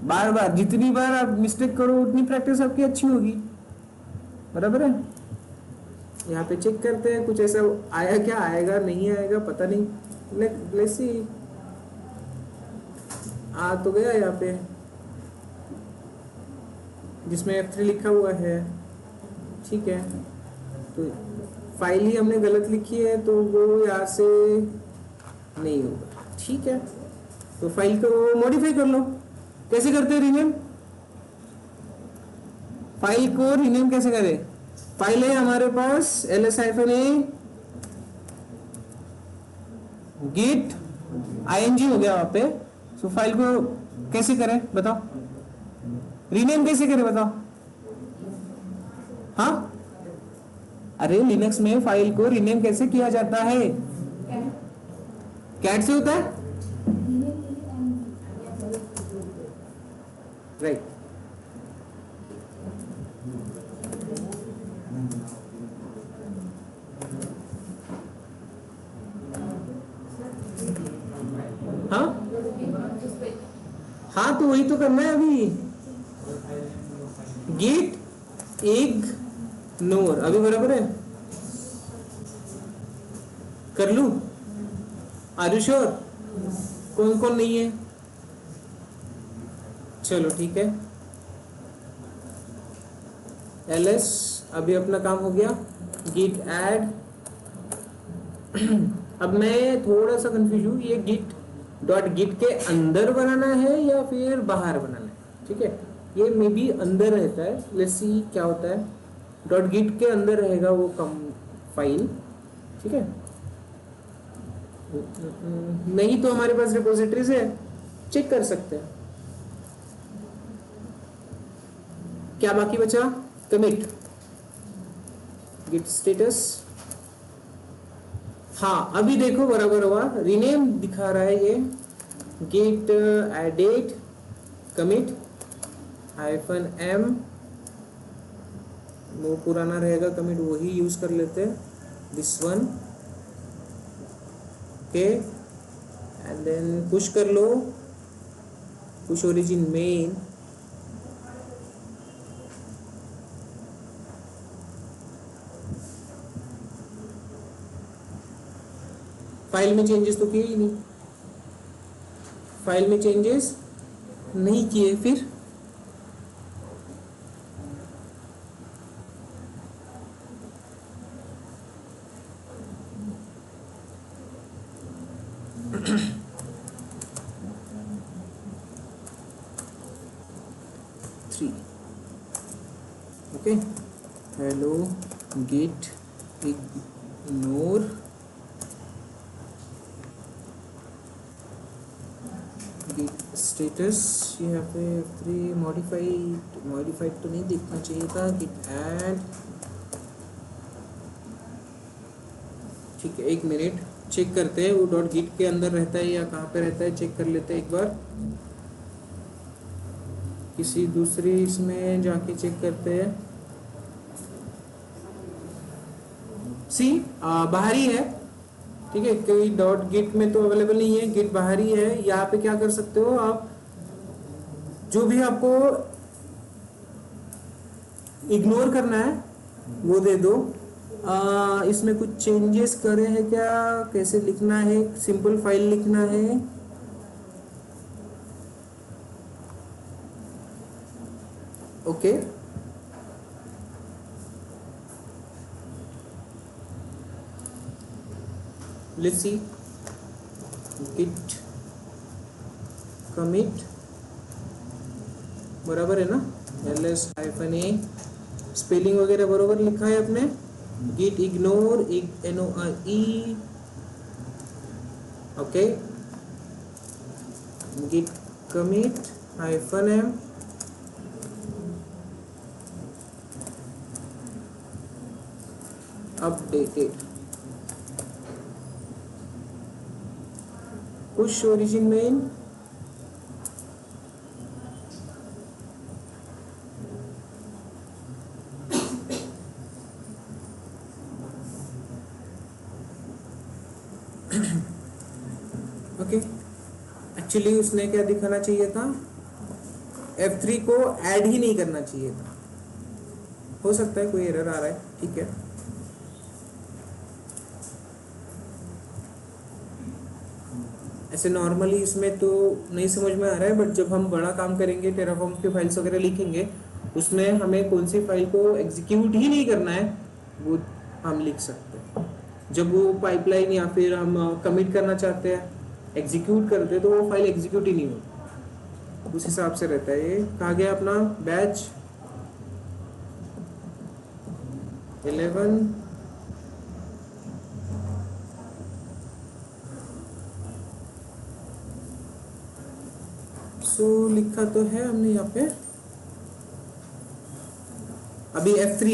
बार बार जितनी बार आप मिस्टेक करो उतनी प्रैक्टिस आपकी अच्छी होगी, बराबर है। यहाँ पे चेक करते हैं कुछ ऐसा आया क्या, आएगा नहीं आएगा पता नहीं, लेट्स सी, आ तो गया यहाँ पे जिसमें F3 लिखा हुआ है। ठीक है, तो फाइल ही हमने गलत लिखी है तो वो यहाँ से नहीं होगा। ठीक है, तो फाइल को मॉडिफाई कर लो। कैसे करते हैं रीनेम, फाइल को रीनेम कैसे करें, फाइल है हमारे पास ls-a git ing हो गया वहां पे। सो फाइल को कैसे करें बताओ, रीनेम कैसे करें बताओ। हाँ, अरे लिनक्स में फाइल को रीनेम कैसे किया जाता है, कैट से होता है, राइट। हाँ हाँ, तो वही तो करना है अभी, गिट इग्नोर, अभी बराबर है, कर लूं, आर यू श्योर, कौन कौन नहीं है, चलो ठीक है। ls अभी अपना काम हो गया, गिट ऐड। अब मैं थोड़ा सा कंफ्यूज हूँ, ये गिट डॉट गिट के अंदर बनाना है या फिर बाहर बनाना है। ठीक है, ये मे बी अंदर रहता है, लेट्स सी क्या होता है, डॉट गिट के अंदर रहेगा वो कम फाइल। ठीक है, नहीं तो हमारे पास रिपोजिटरीज है, चेक कर सकते हैं। क्या बाकी बचा, कमिट, गिट स्टेटस, हाँ अभी देखो बराबर हुआ, रीनेम दिखा रहा है ये, गिट एडेड कमिट -m वो पुराना रहेगा कमिट, वही यूज कर लेते हैं, this one. Okay, and then push कर लो, पुश ओरिजिन मेन। फाइल में चेंजेस तो किए ही नहीं, फाइल में चेंजेस नहीं किए, फिर three. Okay, hello git ignore git status, यहाँ पे थ्री मॉडिफाइड तो नहीं दिखना चाहिए था, गिट ऐड। ठीक है, एक मिनट चेक करते हैं वो डॉट गिट के अंदर रहता है या कहाँ पे रहता है, चेक कर लेते हैं एक बार, किसी दूसरी इसमें जाके चेक करते हैं। सी बाहर ही है, ठीक है, कोई डॉट गिट में तो अवेलेबल नहीं है, गिट बाहर ही है। यहाँ पे क्या कर सकते हो आप, जो भी आपको इग्नोर करना है वो दे दो। इसमें कुछ चेंजेस करे हैं क्या, कैसे लिखना है, सिंपल फाइल लिखना है। Okay, let's see, git commit बराबर है ना, ls-a, स्पेलिंग वगैरह बरोबर लिखा है अपने, git ignore NORE। Okay, git commit -m, updated, push origin main. Okay, actually उसने क्या दिखाना चाहिए था, F3 को ऐड ही नहीं करना चाहिए था, हो सकता है कोई एरर आ रहा है, ठीक है। ऐसे नॉर्मली इसमें तो नहीं समझ में आ रहा है, बट जब हम बड़ा काम करेंगे, टेराफॉर्म की फाइल्स वगैरह लिखेंगे, उसमें हमें कौन सी फाइल को एग्जीक्यूट ही नहीं करना है वो हम लिख सकते हैं। जब वो पाइपलाइन या फिर हम कमिट करना चाहते हैं, एग्जीक्यूट करते हैं, तो वो फाइल एग्जीक्यूट ही नहीं होती, उस हिसाब से रहता है। ये कहाँ गया अपना बैच 11, सो लिखा तो है हमने यहाँ पे अभी F3।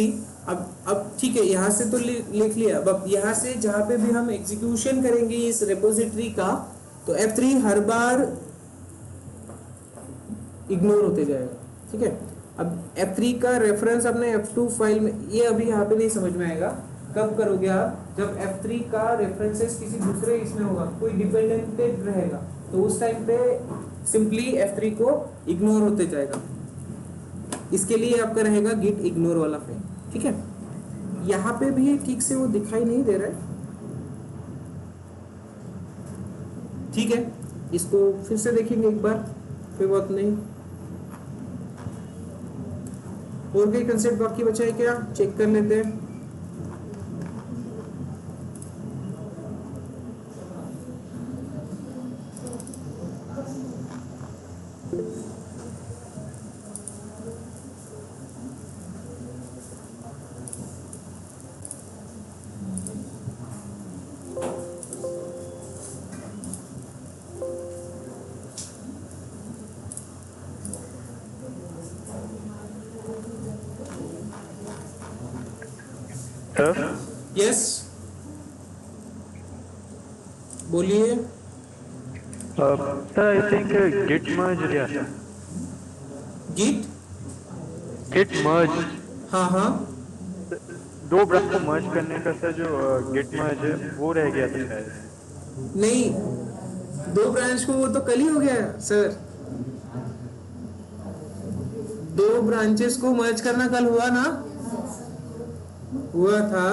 अब ठीक है, यहाँ से तो लिख लिया। अब यहाँ से जहाँ पे भी हम एग्जीक्यूशन करेंगे इस रेपोजिटरी का, तो F3 हर बार इग्नोर होते जाएगा, ठीक है। अब F3 का रेफरेंस अपने F2 फाइल में, ये अभी यहाँ पे नहीं समझ में आएगा, कब करोगे आप, जब F3 का रेफरेंसेस किसी दूसरे इसमें होगा, कोई डिपेंडेंटेड रहेगा, तो उस टाइम पे सिंपली F3 को इग्नोर होते जाएगा। इसके लिए आपका रहेगा गिट इग्नोर वाला फाइल, ठीक है। यहाँ पे भी ठीक से वो दिखाई नहीं दे रहा है, ठीक है, इसको फिर से देखेंगे एक बार, कोई बात नहीं। और कोई कंसेप्ट बाकी बचा है क्या, चेक कर लेते हैं। यस, बोलिए। I think git merge git, git merge हाँ हाँ, दो ब्रांच को मर्ज करने का सर जो गिट मर्ज है वो रह गया था शायद। नहीं, दो ब्रांच को वो तो कल ही हो गया सर। दो ब्रांचेस को मर्ज करना कल हुआ ना, हुआ था।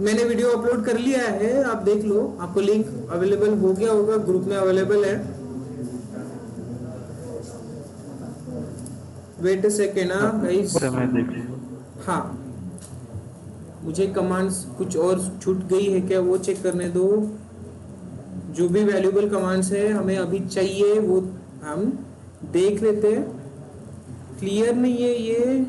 मैंने वीडियो अपलोड कर लिया है, आप देख लो, आपको लिंक अवेलेबल हो गया होगा, ग्रुप में अवेलेबल है। Wait a second guys. मैं देख लिया। हाँ, मुझे कमांड्स कुछ और छूट गई है क्या वो चेक करने दो। जो भी वैल्यूएबल कमांड्स है हमें अभी चाहिए वो हम देख लेते हैं। क्लियर नहीं है ये,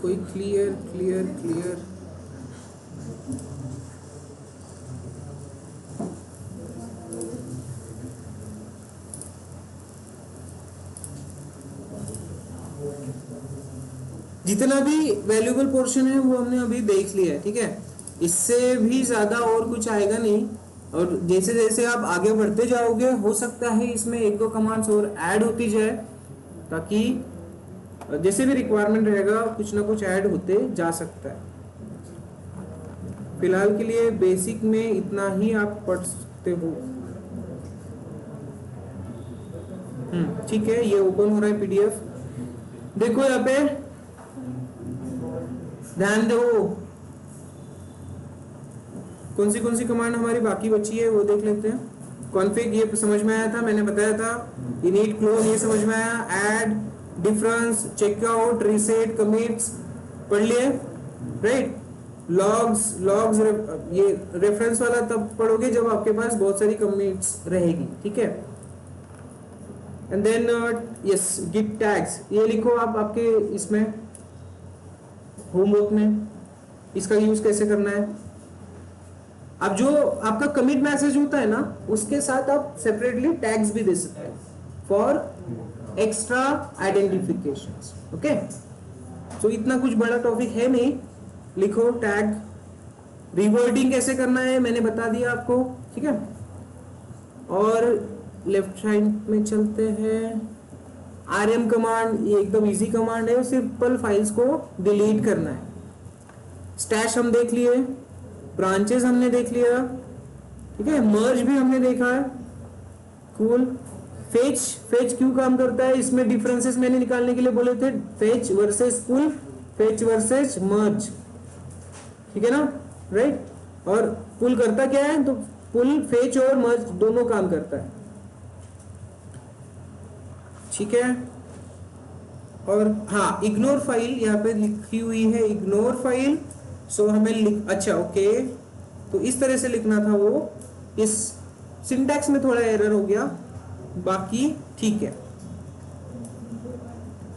कोई क्लियर क्लियर क्लियर। जितना भी वैल्यूएबल पोर्शन है वो हमने अभी देख लिया है, ठीक है। इससे भी ज्यादा और कुछ आएगा नहीं। और जैसे जैसे आप आगे बढ़ते जाओगे हो सकता है इसमें एक दो कमांड्स और ऐड होती जाए, ताकि जैसे भी रिक्वायरमेंट रहेगा कुछ ना कुछ ऐड होते जा सकता है। फिलहाल के लिए बेसिक में इतना ही आप पढ़ सकते हो। ठीक है, ये ओपन हो रहा है पीडीएफ। देखो यहाँ पे ध्यान दो, कौन सी कमांड हमारी बाकी बची है वो देख लेते हैं। कॉन्फ़िग ये समझ में आया था, मैंने बताया था। इनिट क्लोन ये समझ में आया। Add, difference, checkout, reset, commits पढ़ लिए, राइट। लॉग्स ये रेफरेंस वाला तब पढ़ोगे जब आपके पास बहुत सारी कमिट्स रहेगी, ठीक है। And then yes, git tags ये लिखो आप आपके इसमें होमवर्क में, इसका यूज कैसे करना है। अब जो आपका कमिट मैसेज होता है ना, उसके साथ आप सेपरेटली टैग्स भी दे सकते हैं फॉर एक्स्ट्रा आइडेंटिफिकेशंस, ओके। तो इतना कुछ बड़ा टॉपिक है नहीं, लिखो टैग। रिवर्डिंग कैसे करना है मैंने बता दिया आपको, ठीक है। और लेफ्ट साइड में चलते हैं। आरएम कमांड ये एकदम इजी कमांड है, सिंपल फाइल्स को डिलीट करना है। स्टैश हम देख लिए, ब्रांचेस हमने देख लिया, ठीक है। मर्ज भी हमने देखा है, कूल। फेच क्यों काम करता है, इसमें डिफरेंसेस मैंने निकालने के लिए बोले थे। फेच वर्सेस पुल, फेच वर्सेस मर्ज, ठीक है ना, राइट। और पुल करता क्या है, तो पुल फेच और मर्ज दोनों काम करता है, ठीक है। और हाँ, इग्नोर फाइल यहाँ पे लिखी हुई है, इग्नोर फाइल। सो हमें अच्छा ओके, तो इस तरह से लिखना था वो। इस सिंटैक्स में थोड़ा एरर हो गया, बाकी ठीक है।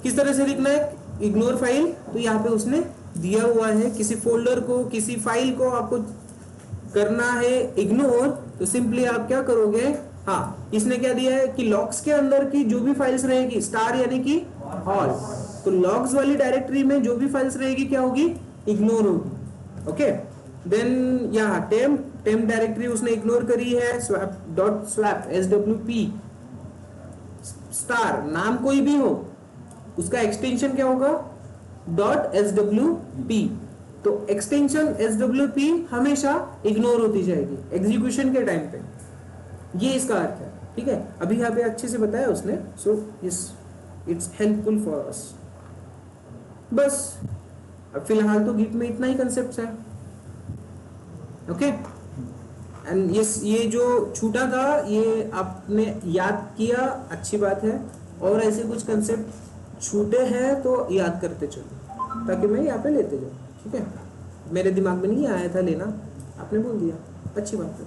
किस तरह से लिखना है इग्नोर फाइल, तो यहाँ पे उसने दिया हुआ है। किसी फोल्डर को, किसी फाइल को आपको करना है इग्नोर, तो सिंपली आप क्या करोगे, हाँ, इसने क्या दिया है कि लॉग्स के अंदर की जो भी फाइल्स रहेगी, स्टार यानी कि ऑल, तो लॉग्स वाली डायरेक्टरी में जो भी फाइल्स रहेगी क्या होगी, इग्नोर होगी, ओके। देन यहाँ टेम्प डायरेक्टरी उसने इग्नोर करी है। swap swp स्टार, नाम कोई भी हो, उसका एक्सटेंशन क्या होगा, .swp। तो एक्सटेंशन swp हमेशा इग्नोर होती जाएगी एग्जीक्यूशन के टाइम पे, ये इसका अर्थ है, ठीक है। अभी यहाँ पे अच्छे से बताया उसने, so it's helpful for us. बस अब फिलहाल तो गिट में इतना ही कंसेप्ट है, ओके। एंड ये जो छूटा था ये आपने याद किया, अच्छी बात है। और ऐसे कुछ कंसेप्ट छूटे हैं तो याद करते चलो, ताकि मैं यहाँ पे लेते जाऊँ, ठीक है। मेरे दिमाग में नहीं आया था लेना, आपने बोल दिया, अच्छी बात है।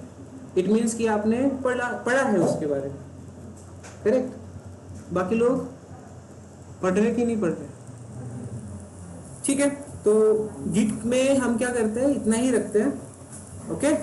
इट मीन्स कि आपने पढ़ा है उसके बारे में, करेक्ट। बाकी लोग पढ़ रहे कि नहीं पढ़ रहे, ठीक है। तो गिट में हम क्या करते हैं, इतना ही रखते हैं, ओके।